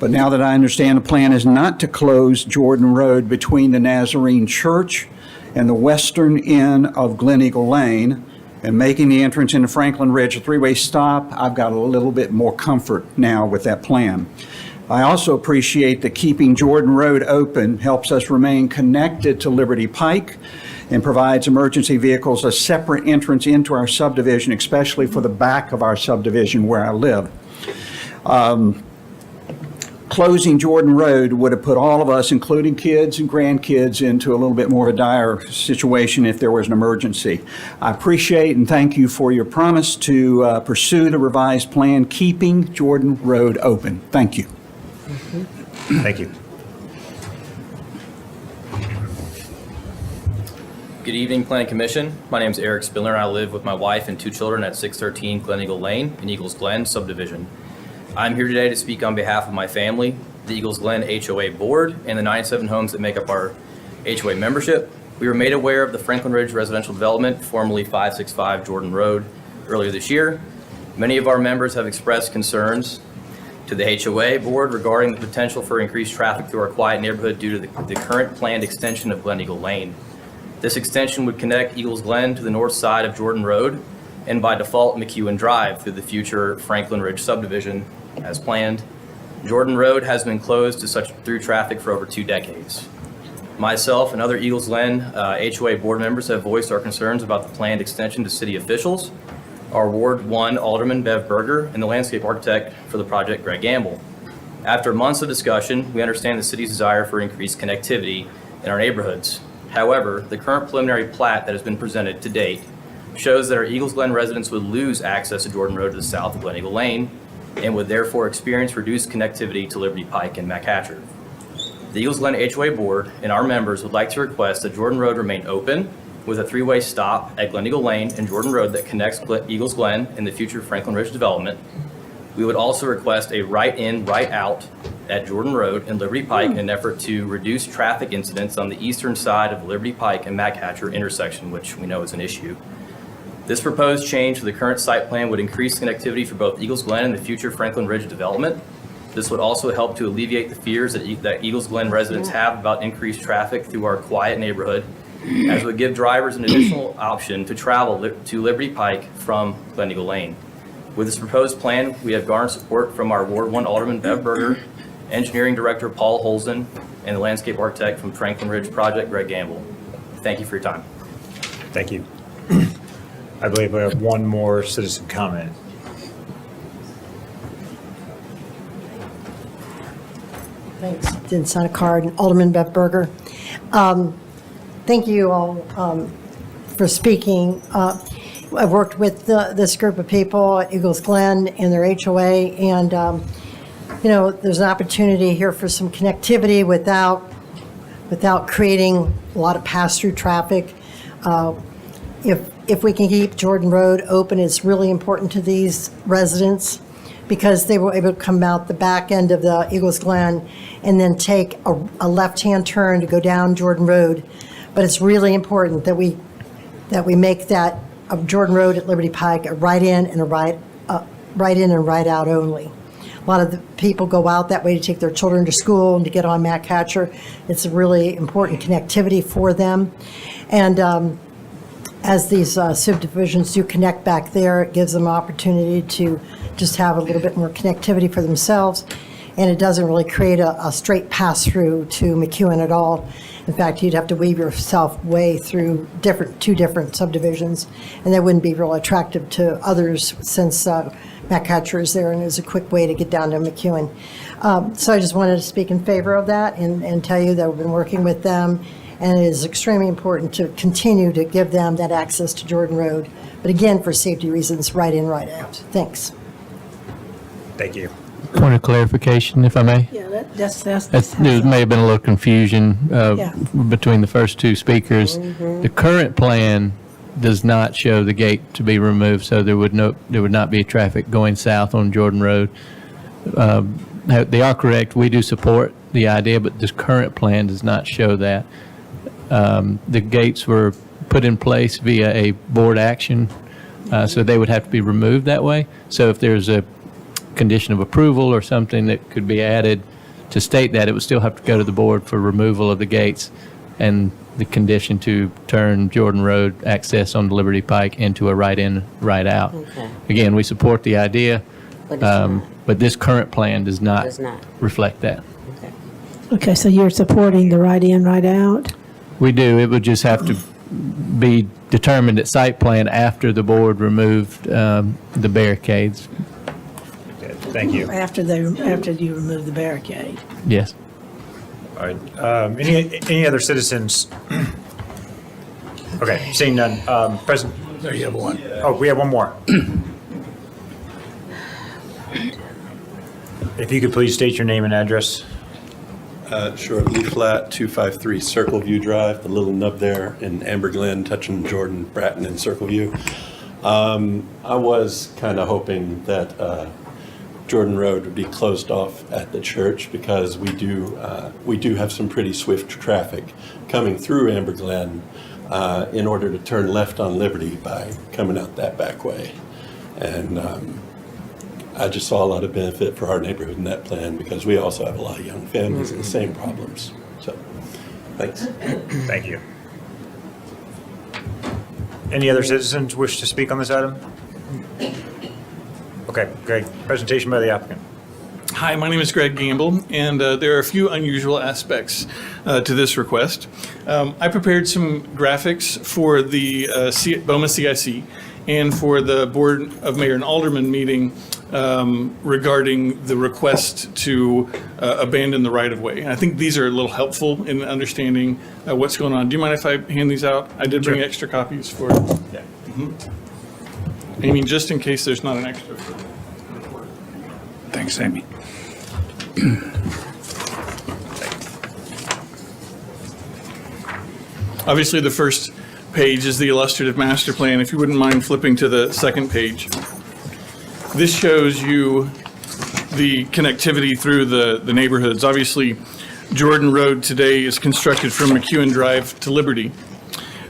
But now that I understand the plan is not to close Jordan Road between the Nazarene Church and the western end of Glen Eagle Lane, and making the entrance into Franklin Ridge a 3-way stop, I've got a little bit more comfort now with that plan. I also appreciate that keeping Jordan Road open helps us remain connected to Liberty Pike and provides emergency vehicles a separate entrance into our subdivision, especially for the back of our subdivision where I live. Closing Jordan Road would have put all of us, including kids and grandkids, into a little bit more of a dire situation if there was an emergency. I appreciate and thank you for your promise to pursue the revised plan, keeping Jordan Road open. Thank you. Thank you. Good evening, Planning Commission. My name is Eric Spindler, and I live with my wife and 2 children at 613 Glen Eagle Lane in Eagles Glen subdivision. I'm here today to speak on behalf of my family, the Eagles Glen HOA Board, and the 97 homes that make up our HOA membership. We were made aware of the Franklin Ridge residential development, formerly 565 Jordan Road, earlier this year. Many of our members have expressed concerns to the HOA Board regarding the potential for increased traffic through our quiet neighborhood due to the current planned extension of Glen Eagle Lane. This extension would connect Eagles Glen to the north side of Jordan Road, and by default McEwen Drive through the future Franklin Ridge subdivision as planned. Jordan Road has been closed to such through traffic for over 2 decades. Myself and other Eagles Glen HOA board members have voiced our concerns about the planned extension to city officials, our Ward 1 Alderman Bev Berger, and the landscape architect for the project, Greg Gamble. After months of discussion, we understand the city's desire for increased connectivity in our neighborhoods. However, the current preliminary plat that has been presented to date shows that our Eagles Glen residents would lose access to Jordan Road to the south of Glen Eagle Lane and would therefore experience reduced connectivity to Liberty Pike and McHatcher. The Eagles Glen HOA Board and our members would like to request that Jordan Road remain open with a 3-way stop at Glen Eagle Lane and Jordan Road that connects Eagles Glen and the future Franklin Ridge development. We would also request a right in, right out at Jordan Road and Liberty Pike in an effort to reduce traffic incidents on the eastern side of Liberty Pike and McHatcher intersection, which we know is an issue. This proposed change to the current site plan would increase connectivity for both Eagles Glen and the future Franklin Ridge development. This would also help to alleviate the fears that Eagles Glen residents have about increased traffic through our quiet neighborhood, as it would give drivers an additional option to travel to Liberty Pike from Glen Eagle Lane. With this proposed plan, we have garnered support from our Ward 1 Alderman Bev Berger, Engineering Director Paul Holzen, and the landscape architect from Franklin Ridge Project, Greg Gamble. Thank you for your time. Thank you. I believe we have one more citizen comment. Thanks. Didn't sign a card. Alderman Bev Berger. Thank you all for speaking. I've worked with this group of people at Eagles Glen and their HOA, and there's an opportunity here for some connectivity without creating a lot of pass-through traffic. If we can keep Jordan Road open, it's really important to these residents because they were able to come out the back end of the Eagles Glen and then take a left-hand turn to go down Jordan Road. But it's really important that we make that of Jordan Road at Liberty Pike a right in and a right in and right out only. A lot of the people go out that way to take their children to school and to get on McHatcher. It's a really important connectivity for them. And as these subdivisions do connect back there, it gives them an opportunity to just have a little bit more connectivity for themselves. And it doesn't really create a straight pass-through to McEwen at all. In fact, you'd have to weave yourself way through two different subdivisions, and that wouldn't be real attractive to others since McHatcher is there and it's a quick way to get down to McEwen. So I just wanted to speak in favor of that and tell you that we've been working with them, and it is extremely important to continue to give them that access to Jordan Road. But again, for safety reasons, right in, right out. Thanks. Thank you. Point of clarification, if I may. Yeah, that's There may have been a little confusion Yeah. between the first two speakers. The current plan does not show the gate to be removed, so there would not be traffic going south on Jordan Road. They are correct. We do support the idea, but this current plan does not show that. The gates were put in place via a board action, so they would have to be removed that way. So if there's a condition of approval or something that could be added to state that, it would still have to go to the board for removal of the gates and the condition to turn Jordan Road access on Liberty Pike into a right in, right out. Okay. Again, we support the idea, But it's but this current plan does not reflect that. Okay, so you're supporting the right in, right out? We do. It would just have to be determined at site plan after the board removed the barricades. Thank you. After you remove the barricade. Yes. All right. Any other citizens? Okay, seeing none. President. There you have one. Oh, we have one more. If you could please state your name and address. Sure, Lee Flat, 253 Circle View Drive, the little nub there in Amber Glen, touching Jordan, Bratton, and Circle View. I was kind of hoping that Jordan Road would be closed off at the church because we do have some pretty swift traffic coming through Amber Glen in order to turn left on Liberty by coming out that back way. And I just saw a lot of benefit for our neighborhood in that plan because we also have a lot of young families and the same problems. So, thanks. Thank you. Any other citizens wish to speak on this item? Okay, Greg, presentation by the applicant. Hi, my name is Greg Gamble, and there are a few unusual aspects to this request. I prepared some graphics for the BOMA CIC and for the Board of Mayor and Alderman meeting regarding the request to abandon the right-of-way. And I think these are a little helpful in understanding what's going on. Do you mind if I hand these out? I did bring extra copies for Yeah. Amy, just in case there's not an extra. Thanks, Amy. Obviously, the first page is the illustrative master plan. If you wouldn't mind flipping to the second page. This shows you the connectivity through the neighborhoods. Obviously, Jordan Road today is constructed from McEwen Drive to Liberty.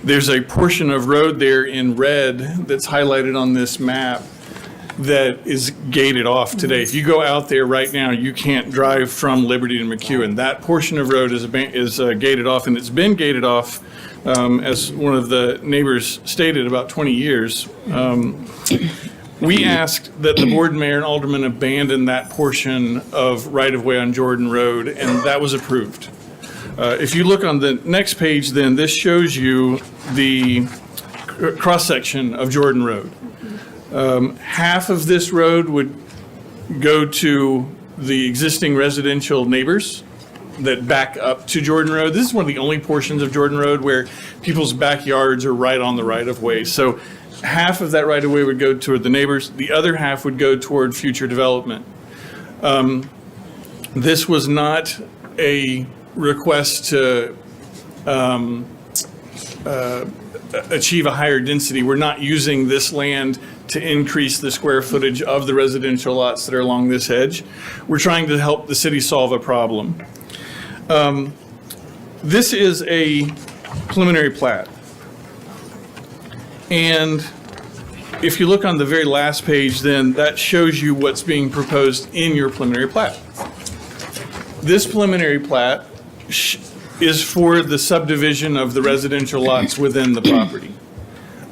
There's a portion of road there in red that's highlighted on this map that is gated off today. If you go out there right now, you can't drive from Liberty to McEwen. That portion of road is gated off, and it's been gated off, as one of the neighbors stated, about 20 years. We asked that the board, mayor, and aldermen abandon that portion of right-of-way on Jordan Road, and that was approved. If you look on the next page, then this shows you the cross-section of Jordan Road. Half of this road would go to the existing residential neighbors that back up to Jordan Road. This is one of the only portions of Jordan Road where people's backyards are right on the right-of-way. So half of that right-of-way would go toward the neighbors. The other half would go toward future development. This was not a request to achieve a higher density. We're not using this land to increase the square footage of the residential lots that are along this edge. We're trying to help the city solve a problem. This is a preliminary plat. And if you look on the very last page, then that shows you what's being proposed in your preliminary plat. This preliminary plat is for the subdivision of the residential lots within the property.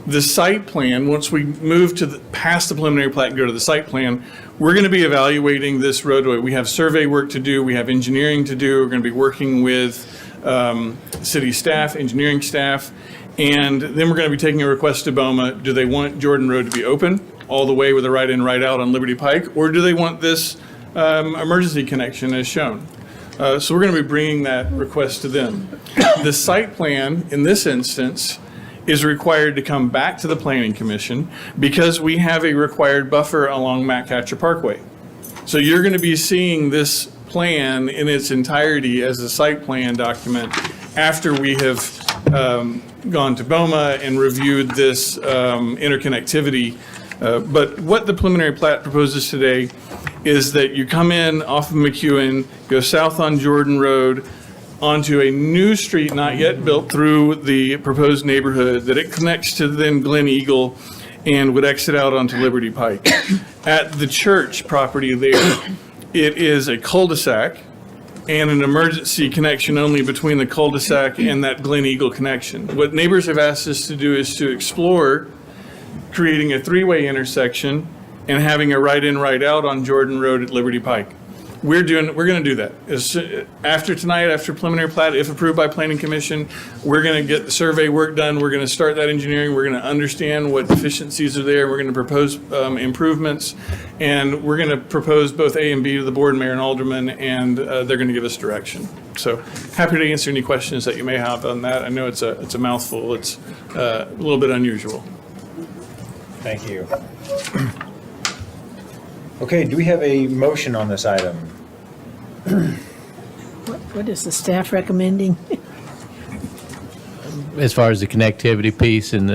The site plan, once we move to past the preliminary plat and go to the site plan, we're going to be evaluating this roadway. We have survey work to do, we have engineering to do, we're going to be working with city staff, engineering staff, and then we're going to be taking a request to BOMA. Do they want Jordan Road to be open all the way with a right in, right out on Liberty Pike, or do they want this emergency connection as shown? So we're going to be bringing that request to them. The site plan, in this instance, is required to come back to the Planning Commission because we have a required buffer along Matt Catcher Parkway. So you're going to be seeing this plan in its entirety as a site plan document after we have gone to BOMA and reviewed this interconnectivity. But what the preliminary plat proposes today is that you come in off of McEwen, go south on Jordan Road, onto a new street not yet built through the proposed neighborhood, that it connects to then Glen Eagle and would exit out onto Liberty Pike. At the church property there, it is a cul-de-sac and an emergency connection only between the cul-de-sac and that Glen Eagle connection. What neighbors have asked us to do is to explore creating a three-way intersection and having a right in, right out on Jordan Road at Liberty Pike. We're going to do that. After tonight, after preliminary plat, if approved by Planning Commission, we're going to get the survey work done. We're going to start that engineering. We're going to understand what deficiencies are there. We're going to propose improvements, and we're going to propose both A and B to the board, mayor, and alderman, and they're going to give us direction. So happy to answer any questions that you may have on that. I know it's a mouthful. It's a little bit unusual. Thank you. Okay, do we have a motion on this item? What is the staff recommending? As far as the connectivity piece and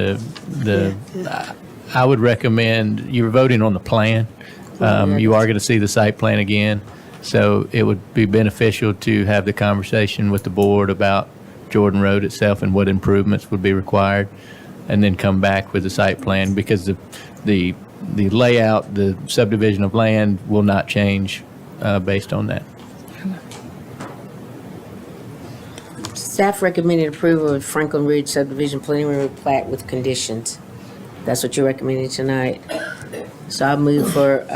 I would recommend, you're voting on the plan. You are going to see the site plan again. So it would be beneficial to have the conversation with the board about Jordan Road itself and what improvements would be required, and then come back with the site plan, because the layout, the subdivision of land will not change based on that. Staff recommended approval of Franklin Ridge subdivision preliminary plat with conditions. That's what you're recommending tonight. So I move for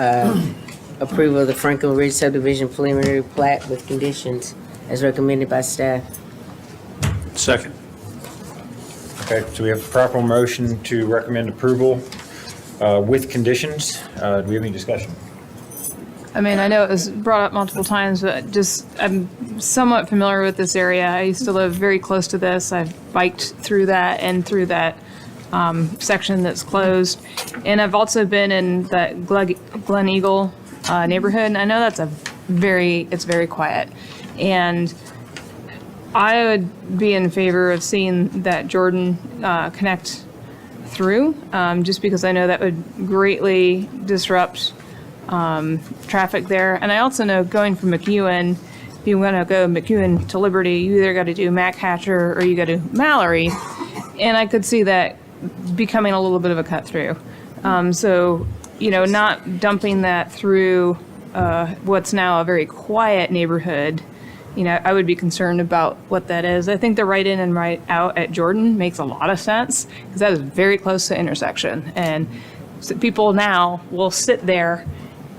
approval of the Franklin Ridge subdivision preliminary plat with conditions as recommended by staff. Second. Okay, so we have a proper motion to recommend approval with conditions. Do we have any discussion? I mean, I know it was brought up multiple times, but I'm somewhat familiar with this area. I used to live very close to this. I've biked through that and through that section that's closed. And I've also been in that Glen Eagle neighborhood, and I know that's it's very quiet. And I would be in favor of seeing that Jordan connect through, just because I know that would greatly disrupt traffic there. And I also know going from McEwen, if you want to go McEwen to Liberty, you either got to do Mac Hatcher or you got to Mallory. And I could see that becoming a little bit of a cut through. So, not dumping that through what's now a very quiet neighborhood, I would be concerned about what that is. I think the right in and right out at Jordan makes a lot of sense because that is very close to intersection. And so people now will sit there,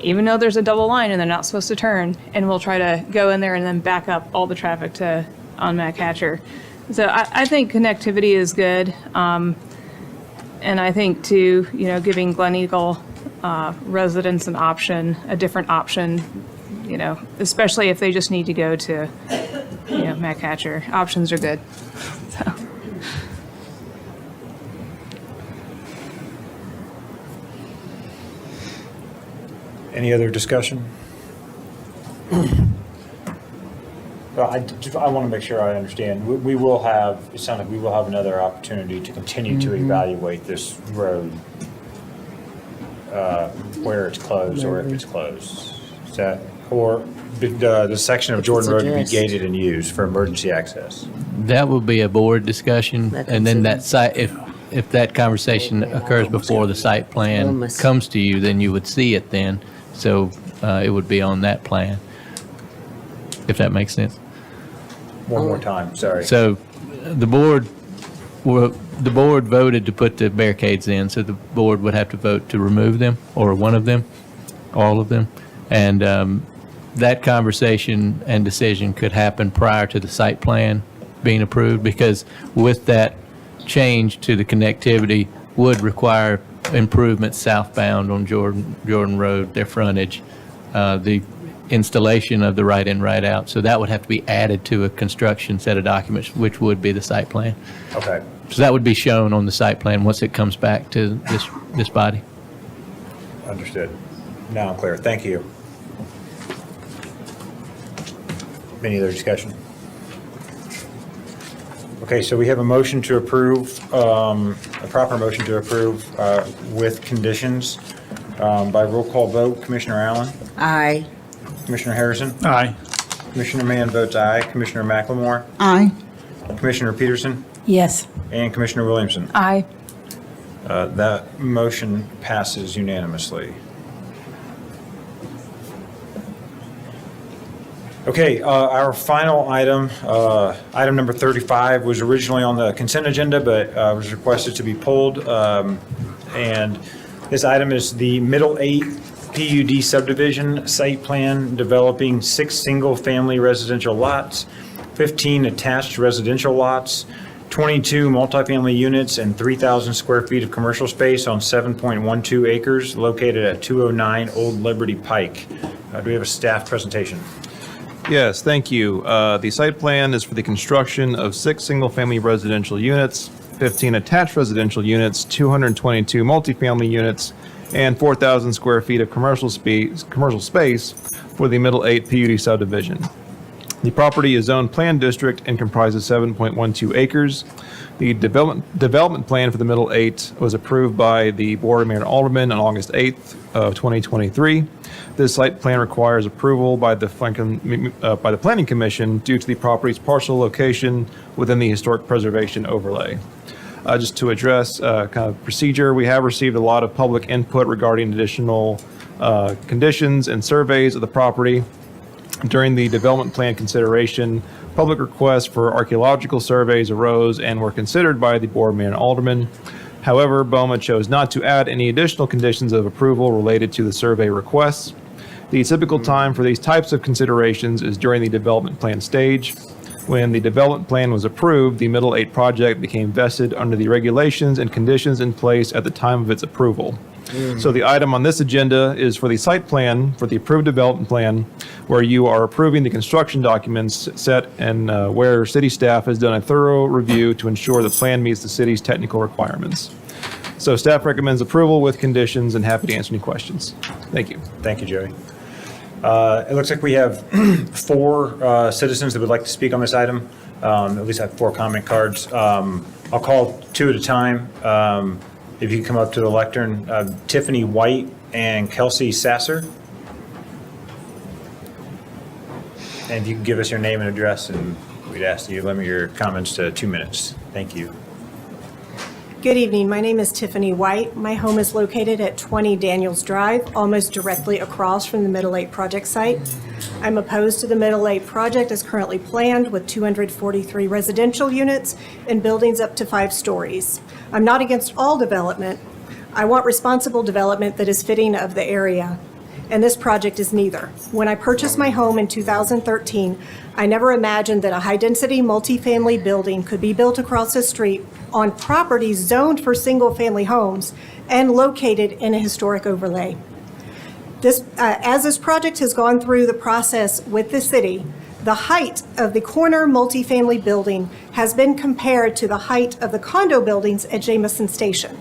even though there's a double line and they're not supposed to turn, and we'll try to go in there and then back up all the traffic on Mac Hatcher. So I think connectivity is good. And I think too, giving Glen Eagle residents a different option, especially if they just need to go to, Mac Hatcher. Options are good. So. Any other discussion? Well, I want to make sure I understand. We will have, it sounds like we will have another opportunity to continue to evaluate this road, where it's closed or if it's closed. Is that, or the section of Jordan Road to be gated and used for emergency access? That will be a board discussion, and then that site, if that conversation occurs before the site plan comes to you, then you would see it then. So it would be on that plan, if that makes sense. One more time, sorry. So the board voted to put the barricades in, so the board would have to vote to remove them, or one of them, all of them. And that conversation and decision could happen prior to the site plan being approved, because with that change to the connectivity would require improvements southbound on Jordan Road, their frontage, the installation of the right in, right out. So that would have to be added to a construction set of documents, which would be the site plan. Okay. So that would be shown on the site plan once it comes back to this body. Understood. Now I'm clear. Thank you. Any other discussion? Okay, so we have a motion to approve, a proper motion to approve with conditions by roll call vote. Commissioner Allen? Aye. Commissioner Harrison? Aye. Commissioner Mann votes aye. Commissioner McLemore? Aye. Commissioner Peterson? Yes. And Commissioner Williamson? Aye. That motion passes unanimously. Okay, our final item, item number 35, was originally on the consent agenda, but was requested to be pulled. And this item is the Middle 8 PUD subdivision site plan developing 6 single-family residential lots, 15 attached residential lots, 22 multifamily units, and 3,000 square feet of commercial space on 7.12 acres located at 209 Old Liberty Pike. Do we have a staff presentation? Yes, thank you. The site plan is for the construction of 6 single-family residential units, 15 attached residential units, 222 multifamily units, and 4,000 square feet of commercial space for the Middle 8 PUD subdivision. The property is zoned plan district and comprises 7.12 acres. The development plan for the Middle 8 was approved by the Board of Mayor and Aldermen on August 8th of 2023. This site plan requires approval by the Planning Commission due to the property's partial location within the historic preservation overlay. Just to address kind of procedure, we have received a lot of public input regarding additional conditions and surveys of the property. During the development plan consideration, public requests for archaeological surveys arose and were considered by the Board of Mayor and Aldermen. However, BOMA chose not to add any additional conditions of approval related to the survey requests. The typical time for these types of considerations is during the development plan stage. When the development plan was approved, the Middle 8 project became vested under the regulations and conditions in place at the time of its approval. So the item on this agenda is for the site plan, for the approved development plan, where you are approving the construction documents set and where city staff has done a thorough review to ensure the plan meets the city's technical requirements. So staff recommends approval with conditions and happy to answer any questions. Thank you. Thank you, Joey. It looks like we have 4 citizens that would like to speak on this item. At least I have 4 comment cards. I'll call 2 at a time. If you come up to the lectern, Tiffany White and Kelsey Sasser. And if you can give us your name and address, and we'd ask you to limit your comments to 2 minutes. Thank you. Good evening. My name is Tiffany White. My home is located at 20 Daniels Drive, almost directly across from the Middle 8 project site. I'm opposed to the Middle 8 project as currently planned with 243 residential units and buildings up to 5 stories. I'm not against all development. I want responsible development that is fitting of the area, and this project is neither. When I purchased my home in 2013, I never imagined that a high-density multifamily building could be built across the street on property zoned for single-family homes and located in a historic overlay. As this project has gone through the process with the city, the height of the corner multifamily building has been compared to the height of the condo buildings at Jamison Station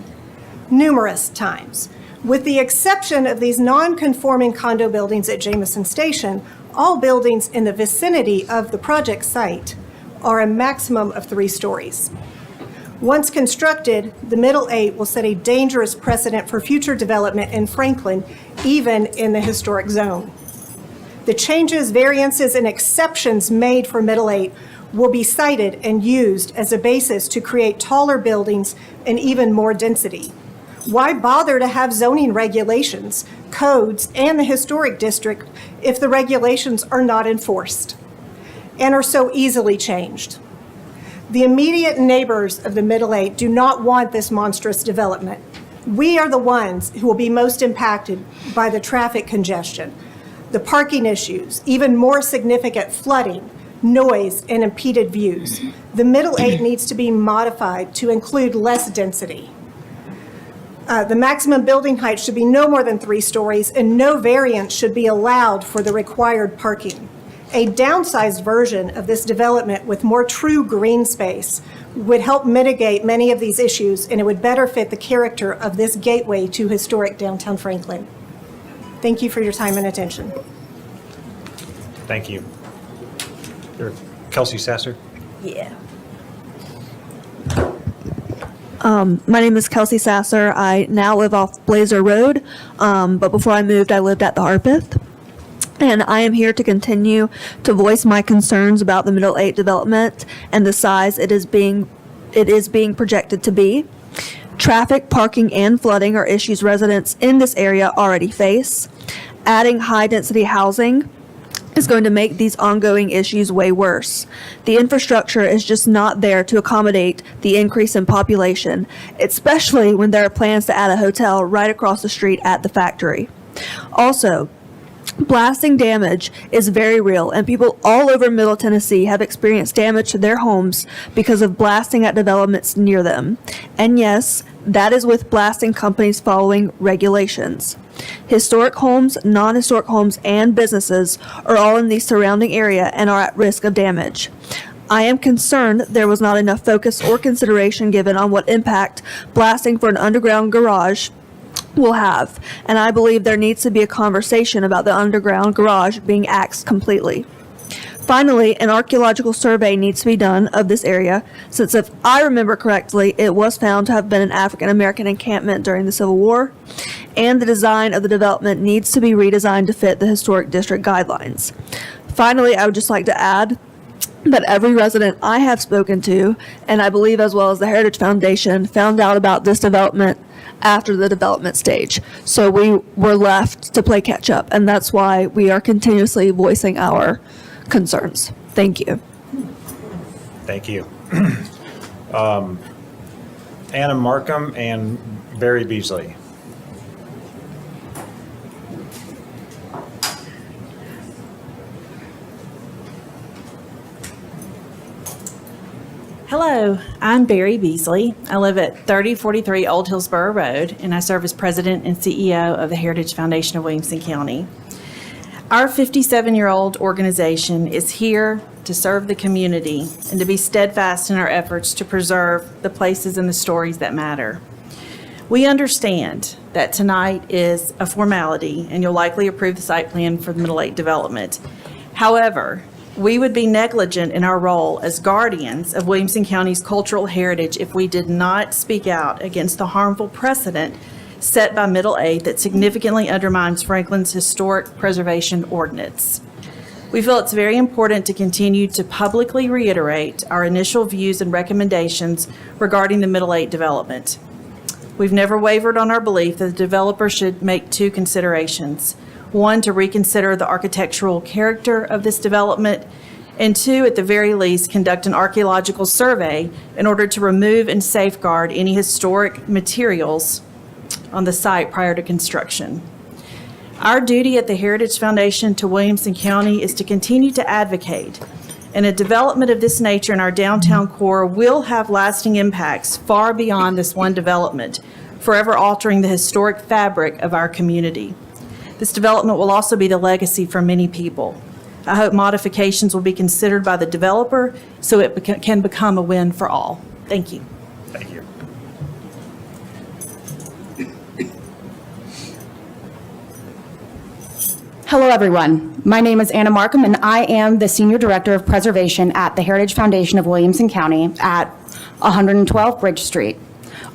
numerous times. With the exception of these non-conforming condo buildings at Jamison Station, all buildings in the vicinity of the project site are a maximum of 3 stories. Once constructed, the Middle 8 will set a dangerous precedent for future development in Franklin, even in the historic zone. The changes, variances, and exceptions made for Middle 8 will be cited and used as a basis to create taller buildings and even more density. Why bother to have zoning regulations, codes, and the historic district if the regulations are not enforced and are so easily changed? The immediate neighbors of the Middle 8 do not want this monstrous development. We are the ones who will be most impacted by the traffic congestion, the parking issues, even more significant flooding, noise, and impeded views. The Middle 8 needs to be modified to include less density. The maximum building height should be no more than 3 stories, and no variance should be allowed for the required parking. A downsized version of this development with more true green space would help mitigate many of these issues, and it would better fit the character of this gateway to historic downtown Franklin. Thank you for your time and attention. Thank you. Kelsey Sasser. Yeah. My name is Kelsey Sasser. I now live off Blazer Road, but before I moved, I lived at the Harpeth. And I am here to continue to voice my concerns about the Middle 8 development and the size it is being projected to be. Traffic, parking, and flooding are issues residents in this area already face. Adding high-density housing is going to make these ongoing issues way worse. The infrastructure is just not there to accommodate the increase in population, especially when there are plans to add a hotel right across the street at the factory. Also, blasting damage is very real, and people all over Middle Tennessee have experienced damage to their homes because of blasting at developments near them. And yes, that is with blasting companies following regulations. Historic homes, non-historic homes, and businesses are all in the surrounding area and are at risk of damage. I am concerned there was not enough focus or consideration given on what impact blasting for an underground garage will have, and I believe there needs to be a conversation about the underground garage being axed completely. Finally, an archaeological survey needs to be done of this area, since if I remember correctly, it was found to have been an African-American encampment during the Civil War, and the design of the development needs to be redesigned to fit the historic district guidelines. Finally, I would just like to add that every resident I have spoken to, and I believe as well as the Heritage Foundation, found out about this development after the development stage. So we were left to play catch up, and that's why we are continuously voicing our concerns. Thank you. Thank you. Anna Markham and Barry Beasley. Hello, I'm Barry Beasley. I live at 3043 Old Hillsborough Road, and I serve as president and CEO of the Heritage Foundation of Williamson County. Our 57-year-old organization is here to serve the community and to be steadfast in our efforts to preserve the places and the stories that matter. We understand that tonight is a formality, and you'll likely approve the site plan for the Middle 8 development. However, we would be negligent in our role as guardians of Williamson County's cultural heritage if we did not speak out against the harmful precedent set by Middle 8 that significantly undermines Franklin's historic preservation ordinance. We feel it's very important to continue to publicly reiterate our initial views and recommendations regarding the Middle 8 development. We've never wavered on our belief that the developer should make two considerations. One, to reconsider the architectural character of this development, and two, at the very least, conduct an archaeological survey in order to remove and safeguard any historic materials on the site prior to construction. Our duty at the Heritage Foundation to Williamson County is to continue to advocate, and a development of this nature in our downtown core will have lasting impacts far beyond this one development, forever altering the historic fabric of our community. This development will also be the legacy for many people. I hope modifications will be considered by the developer so it can become a win for all. Thank you. Thank you. Hello, everyone. My name is Anna Markham, and I am the Senior Director of Preservation at the Heritage Foundation of Williamson County at 112 Bridge Street.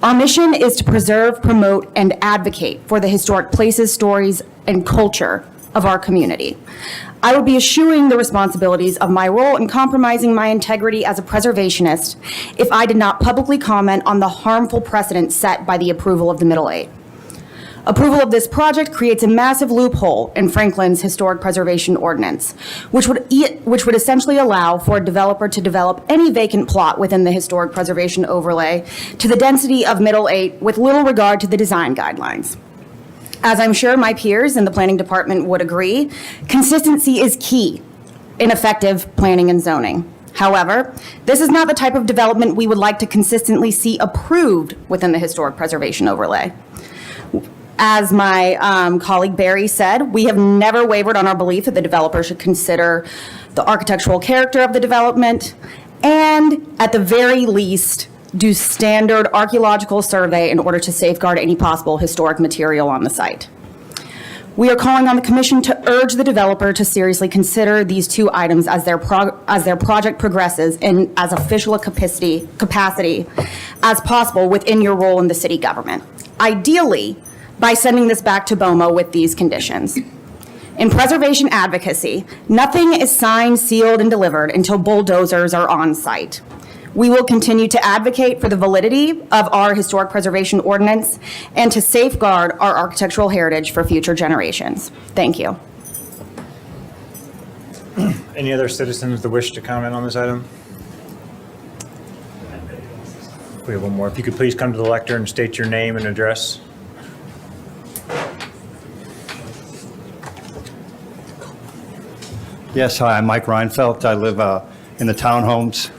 Our mission is to preserve, promote, and advocate for the historic places, stories, and culture of our community. I would be eschewing the responsibilities of my role and compromising my integrity as a preservationist if I did not publicly comment on the harmful precedent set by the approval of the Middle 8. Approval of this project creates a massive loophole in Franklin's historic preservation ordinance, which would essentially allow for a developer to develop any vacant plot within the historic preservation overlay to the density of Middle 8 with little regard to the design guidelines. As I'm sure my peers in the planning department would agree, consistency is key in effective planning and zoning. However, this is not the type of development we would like to consistently see approved within the historic preservation overlay. As my colleague Barry said, we have never wavered on our belief that the developer should consider the architectural character of the development and, at the very least, do standard archaeological survey in order to safeguard any possible historic material on the site. We are calling on the commission to urge the developer to seriously consider these two items as their project progresses in as official a capacity as possible within your role in the city government. Ideally, by sending this back to BOMA with these conditions. In preservation advocacy, nothing is signed, sealed, and delivered until bulldozers are on site. We will continue to advocate for the validity of our historic preservation ordinance and to safeguard our architectural heritage for future generations. Thank you. Any other citizens that wish to comment on this item? We have one more. If you could please come to the lectern and state your name and address. Yes, hi, I'm Mike Reinfeldt. I live in the townhomes,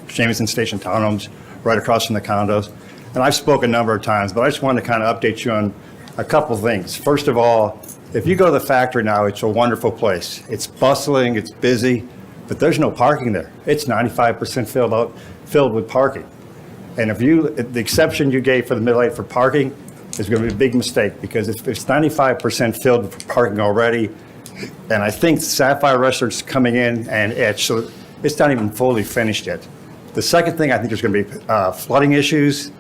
Jamieson Station townhomes, right across from the condos. And I've spoken a number of times, but I just wanted to kind of update you on a couple things. First of all, if you go to the factory now, it's a wonderful place. It's bustling, it's busy, but there's no parking there. It's 95% filled with parking. And the exception you gave for the Middle 8 for parking is going to be a big mistake, because if it's 95% filled with parking already, and I think Sapphire Restaurant's coming in and Etch, so it's not even fully finished yet. The second thing, I think there's going to be flooding issues,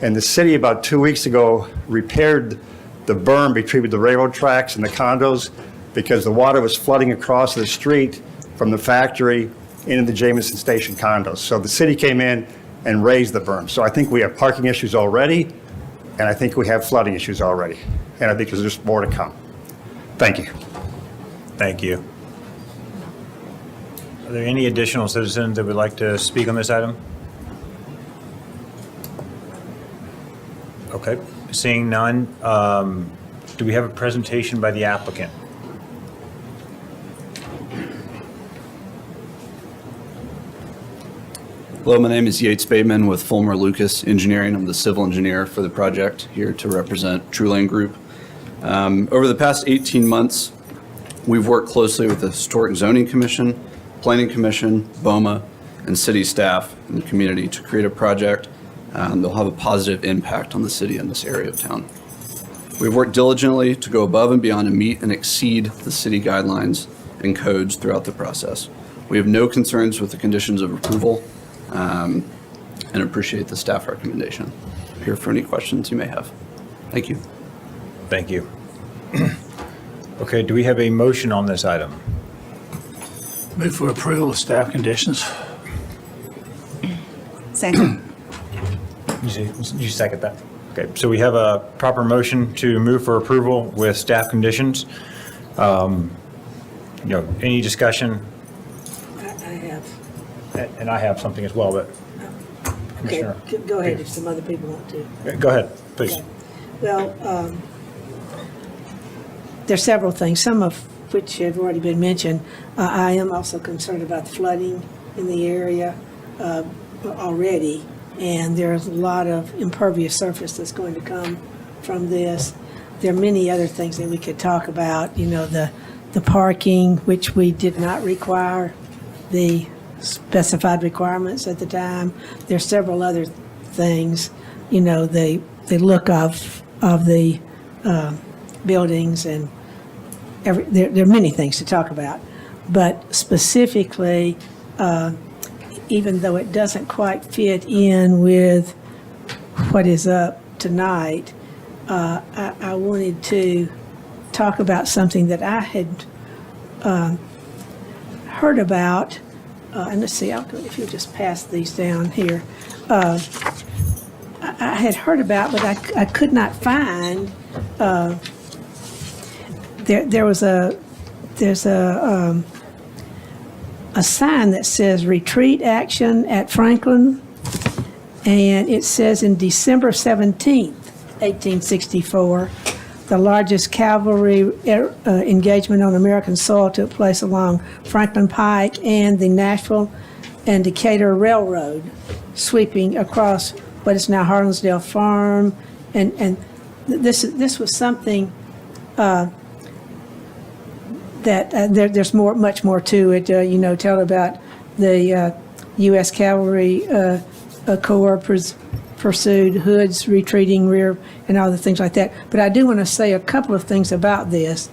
and the city about 2 weeks ago repaired the berm between the railroad tracks and the condos because the water was flooding across the street from the factory into the Jamieson Station condos. So the city came in and raised the berm. So I think we have parking issues already, and I think we have flooding issues already. And I think there's just more to come. Thank you. Thank you. Are there any additional citizens that would like to speak on this item? Okay, seeing none, do we have a presentation by the applicant? Hello, my name is Yates Bateman with Fulmer Lucas Engineering. I'm the civil engineer for the project, here to represent True Lane Group. Over the past 18 months, we've worked closely with the Historic and Zoning Commission, Planning Commission, BOMA, and city staff and the community to create a project that'll have a positive impact on the city and this area of town. We've worked diligently to go above and beyond and meet and exceed the city guidelines and codes throughout the process. We have no concerns with the conditions of approval and appreciate the staff recommendation. I'm here for any questions you may have. Thank you. Thank you. Okay, do we have a motion on this item? Move for approval of staff conditions. Second. You second that? Okay, so we have a proper motion to move for approval with staff conditions. Any discussion? I have. And I have something as well, but Okay, Commissioner. go ahead if some other people want to. Go ahead, please. Well, there's several things, some of which have already been mentioned. I am also concerned about flooding in the area already, and there's a lot of impervious surface that's going to come from this. There are many other things that we could talk about, the parking, which we did not require the specified requirements at the time. There's several other things, the look of the buildings, and there are many things to talk about. But specifically, even though it doesn't quite fit in with what is up tonight, I wanted to talk about something that I had heard about. And let's see, if you'll just pass these down here. I had heard about, but I could not find. There's a sign that says retreat action at Franklin, and it says in December 17th, 1864, the largest cavalry engagement on American soil took place along Franklin Pike and the Nashville and Decatur Railroad, sweeping across what is now Harlansdale Farm, and this was something that there's much more to it. Tell about the U.S. Cavalry Corps pursued Hood's retreating rear and all the things like that. But I do want to say a couple of things about this.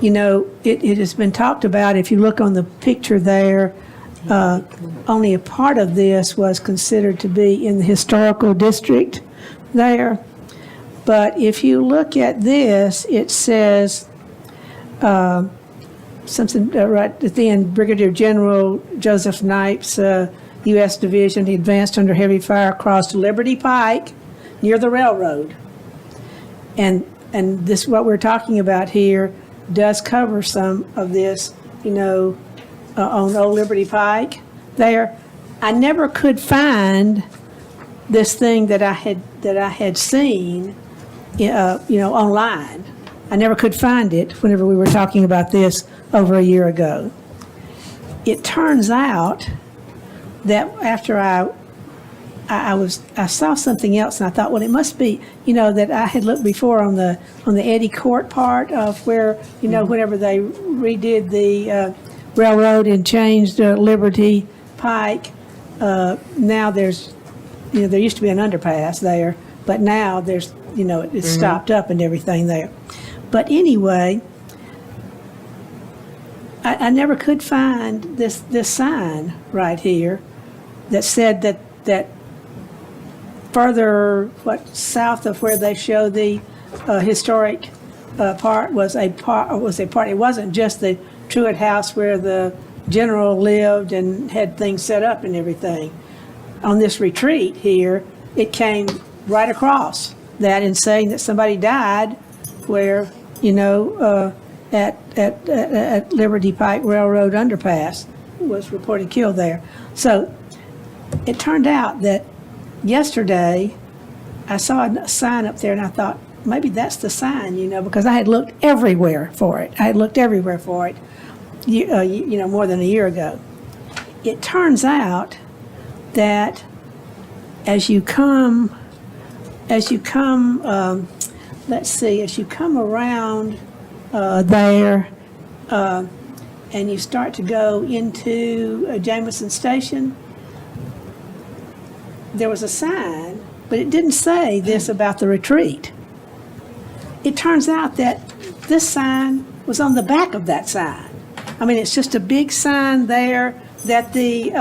It has been talked about, if you look on the picture there, only a part of this was considered to be in the historical district there. But if you look at this, it says something right at the end, Brigadier General Joseph Snipes, U.S. Division, he advanced under heavy fire across Liberty Pike near the railroad. And this, what we're talking about here, does cover some of this, on Old Liberty Pike there. I never could find this thing that I had seen, online. I never could find it whenever we were talking about this over a year ago. It turns out that after I saw something else, and I thought, well, it must be, that I had looked before on the Eddy Court part of where, whenever they redid the railroad and changed Liberty Pike, now there's, there used to be an underpass there, but now there's, it's stopped up and everything there. But anyway, I never could find this sign right here that said that further south of where they show the historic part was a part. It wasn't just the Truett House where the general lived and had things set up and everything. On this retreat here, it came right across that and saying that somebody died where at Liberty Pike Railroad underpass, was reported killed there. So it turned out that yesterday I saw a sign up there and I thought, maybe that's the sign, because I had looked everywhere for it. More than a year ago. It turns out that as you come around there, and you start to go into Jameson Station, there was a sign, but it didn't say this about the retreat. It turns out that this sign was on the back of that sign. I mean, it's just a big sign there that the,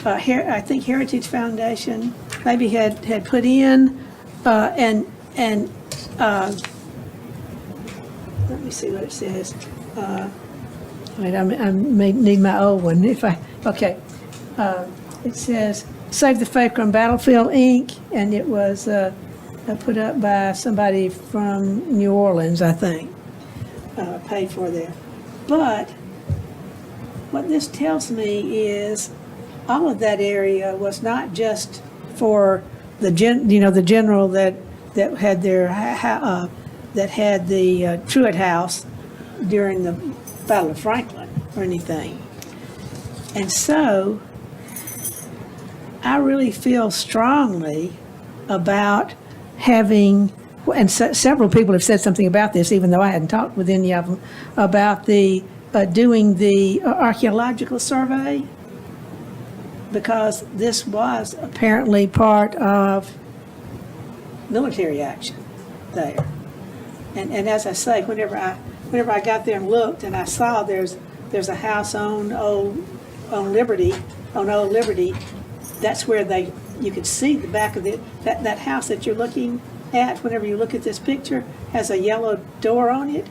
I think Heritage Foundation maybe had put in Let me see what it says. Wait, I may need my old one okay. It says, Save the Fakrum Battlefield, Inc., and it was put up by somebody from New Orleans, I think, paid for there. But what this tells me is all of that area was not just for the general that had their that had the Truett House during the Battle of Franklin or anything. And so I really feel strongly about having, and several people have said something about this, even though I hadn't talked with any of them, about the doing the archaeological survey, because this was apparently part of military action there. And as I say, whenever I got there and looked, and I saw there's a house on Old Liberty, that's where you could see the back of that house that you're looking at. Whenever you look at this picture, has a yellow door on it,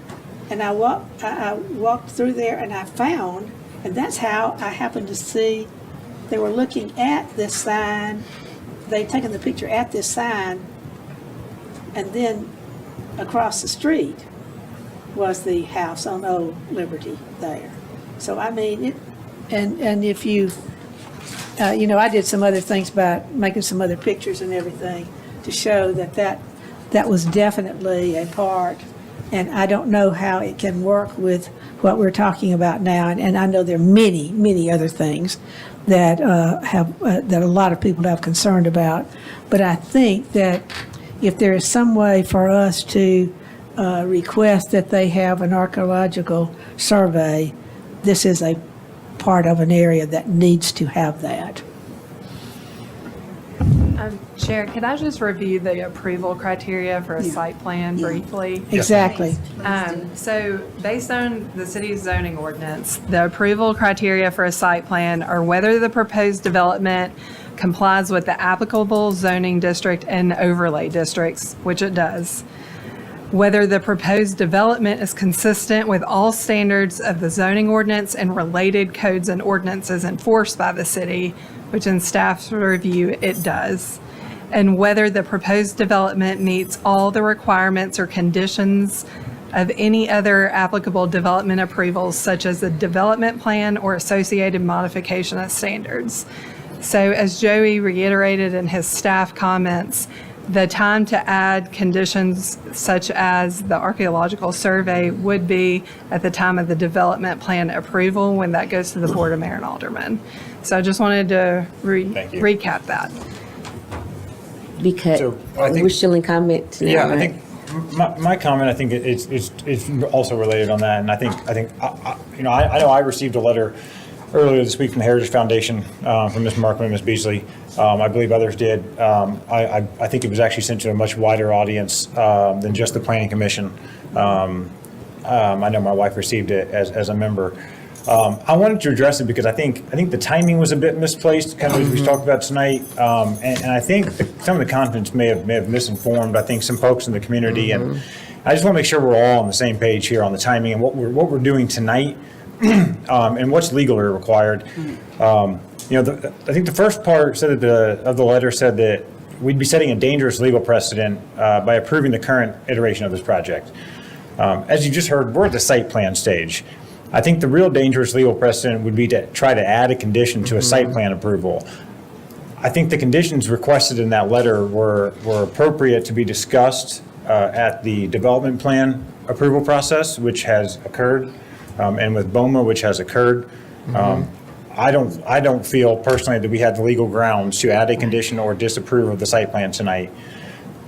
and I walked through there and I found, and that's how I happened to see they were looking at this sign. They'd taken the picture at this sign, and then across the street was the house on Old Liberty there. So I mean, and if you, I did some other things about making some other pictures and everything to show that was definitely a part. And I don't know how it can work with what we're talking about now. And I know there are many, many other things that that a lot of people have concerned about. But I think that if there is some way for us to request that they have an archaeological survey, this is a part of an area that needs to have that. Chair, could I just review the approval criteria for a site plan briefly? Exactly. So based on the city's zoning ordinance, the approval criteria for a site plan are whether the proposed development complies with the applicable zoning district and overlay districts, which it does. Whether the proposed development is consistent with all standards of the zoning ordinance and related codes and ordinances enforced by the city, which in staff's review, it does. And whether the proposed development meets all the requirements or conditions of any other applicable development approvals, such as the development plan or associated modification of standards. So as Joey reiterated in his staff comments, the time to add conditions such as the archaeological survey would be at the time of the development plan approval when that goes to the Board of Mayor and Aldermen. So I just wanted to recap that. Because we're still in comments now, Yeah, right? I think my comment, I think it's also related on that. And I know I received a letter earlier this week from the Heritage Foundation from Ms. Markham and Ms. Beasley. I believe others did. I think it was actually sent to a much wider audience than just the Planning Commission. I know my wife received it as a member. I wanted to address it because I think the timing was a bit misplaced, kind of as we talked about tonight. And I think some of the contents may have misinformed, I think, some folks in the community. And I just want to make sure we're all on the same page here on the timing and what we're doing tonight and what's legally required. I think the first part said that of the letter said that we'd be setting a dangerous legal precedent by approving the current iteration of this project. As you just heard, we're at the site plan stage. I think the real dangerous legal precedent would be to try to add a condition to a site plan approval. I think the conditions requested in that letter were appropriate to be discussed at the development plan approval process, which has occurred, and with BOMA, which has occurred. I don't feel personally that we had the legal grounds to add a condition or disapprove of the site plan tonight.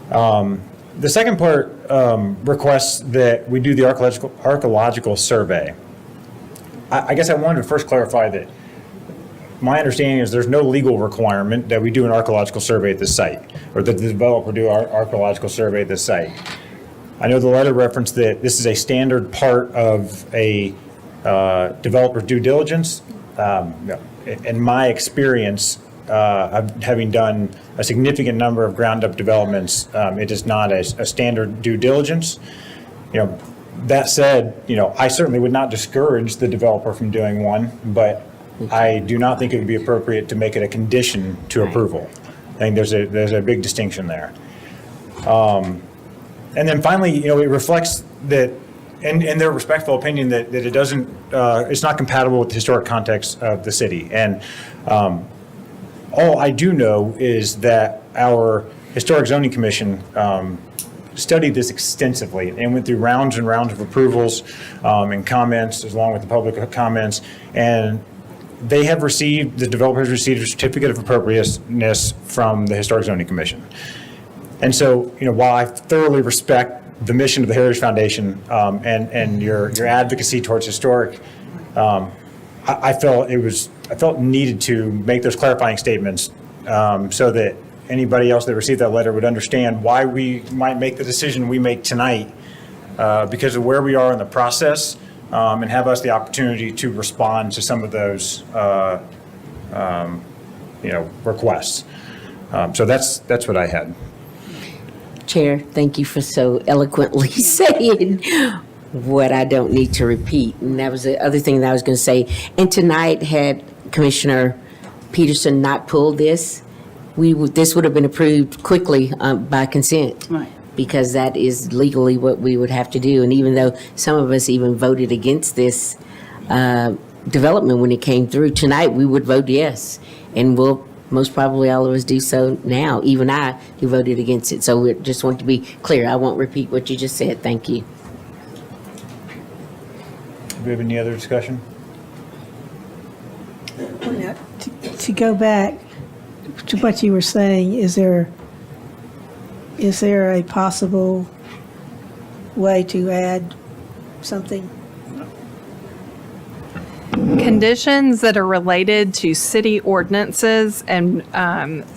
The second part requests that we do the archaeological survey. I guess I wanted to first clarify that my understanding is there's no legal requirement that we do an archaeological survey at this site, or that the developer do our archaeological survey at this site. I know the letter referenced that this is a standard part of a developer's due diligence. In my experience, having done a significant number of ground-up developments, it is not a standard due diligence. That said, I certainly would not discourage the developer from doing one, but I do not think it would be appropriate to make it a condition to approval. I think there's a big distinction there. And then finally, it reflects that, in their respectful opinion, that it doesn't, it's not compatible with the historic context of the city. And all I do know is that our Historic Zoning Commission studied this extensively and went through rounds and rounds of approvals and comments, along with the public comments. And the developer has received a certificate of appropriateness from the Historic Zoning Commission. And so, while I thoroughly respect the mission of the Heritage Foundation and your advocacy towards historic, I felt needed to make those clarifying statements so that anybody else that received that letter would understand why we might make the decision we make tonight because of where we are in the process, and have us the opportunity to respond to some of those requests. So that's what I had. Chair, thank you for so eloquently saying what I don't need to repeat. And that was the other thing that I was going to say. And tonight, had Commissioner Peterson not pulled this, this would have been approved quickly by consent. Right. Because that is legally what we would have to do. And even though some of us even voted against this development when it came through, tonight we would vote yes. And we'll most probably all of us do so now, even I who voted against it. So we just want to be clear. I won't repeat what you just said. Thank you. Do we have any other discussion? To go back to what you were saying, is there a possible way to add something? Conditions that are related to city ordinances and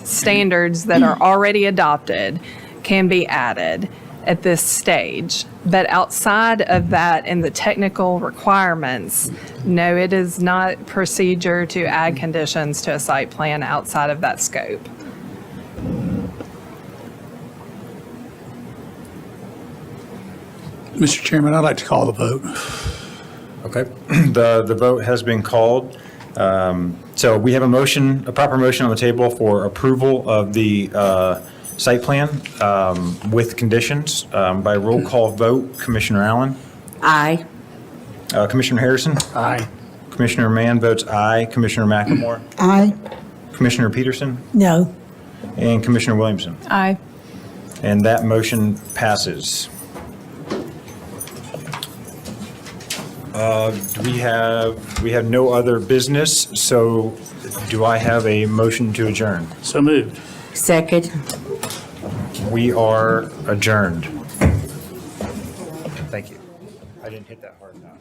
standards that are already adopted can be added at this stage. But outside of that and the technical requirements, no, it is not procedure to add conditions to a site plan outside of that scope. Mr. Chairman, I'd like to call the vote. Okay, the vote has been called. So we have a proper motion on the table for approval of the site plan with conditions by roll call vote. Commissioner Allen? Aye. Commissioner Harrison? Aye. Commissioner Mann votes aye. Commissioner McLemore? Aye. Commissioner Peterson? No. And Commissioner Williamson? Aye. And that motion passes. We have no other business, so do I have a motion to adjourn? So moved. Second. We are adjourned. Thank you. I didn't hit that hard enough.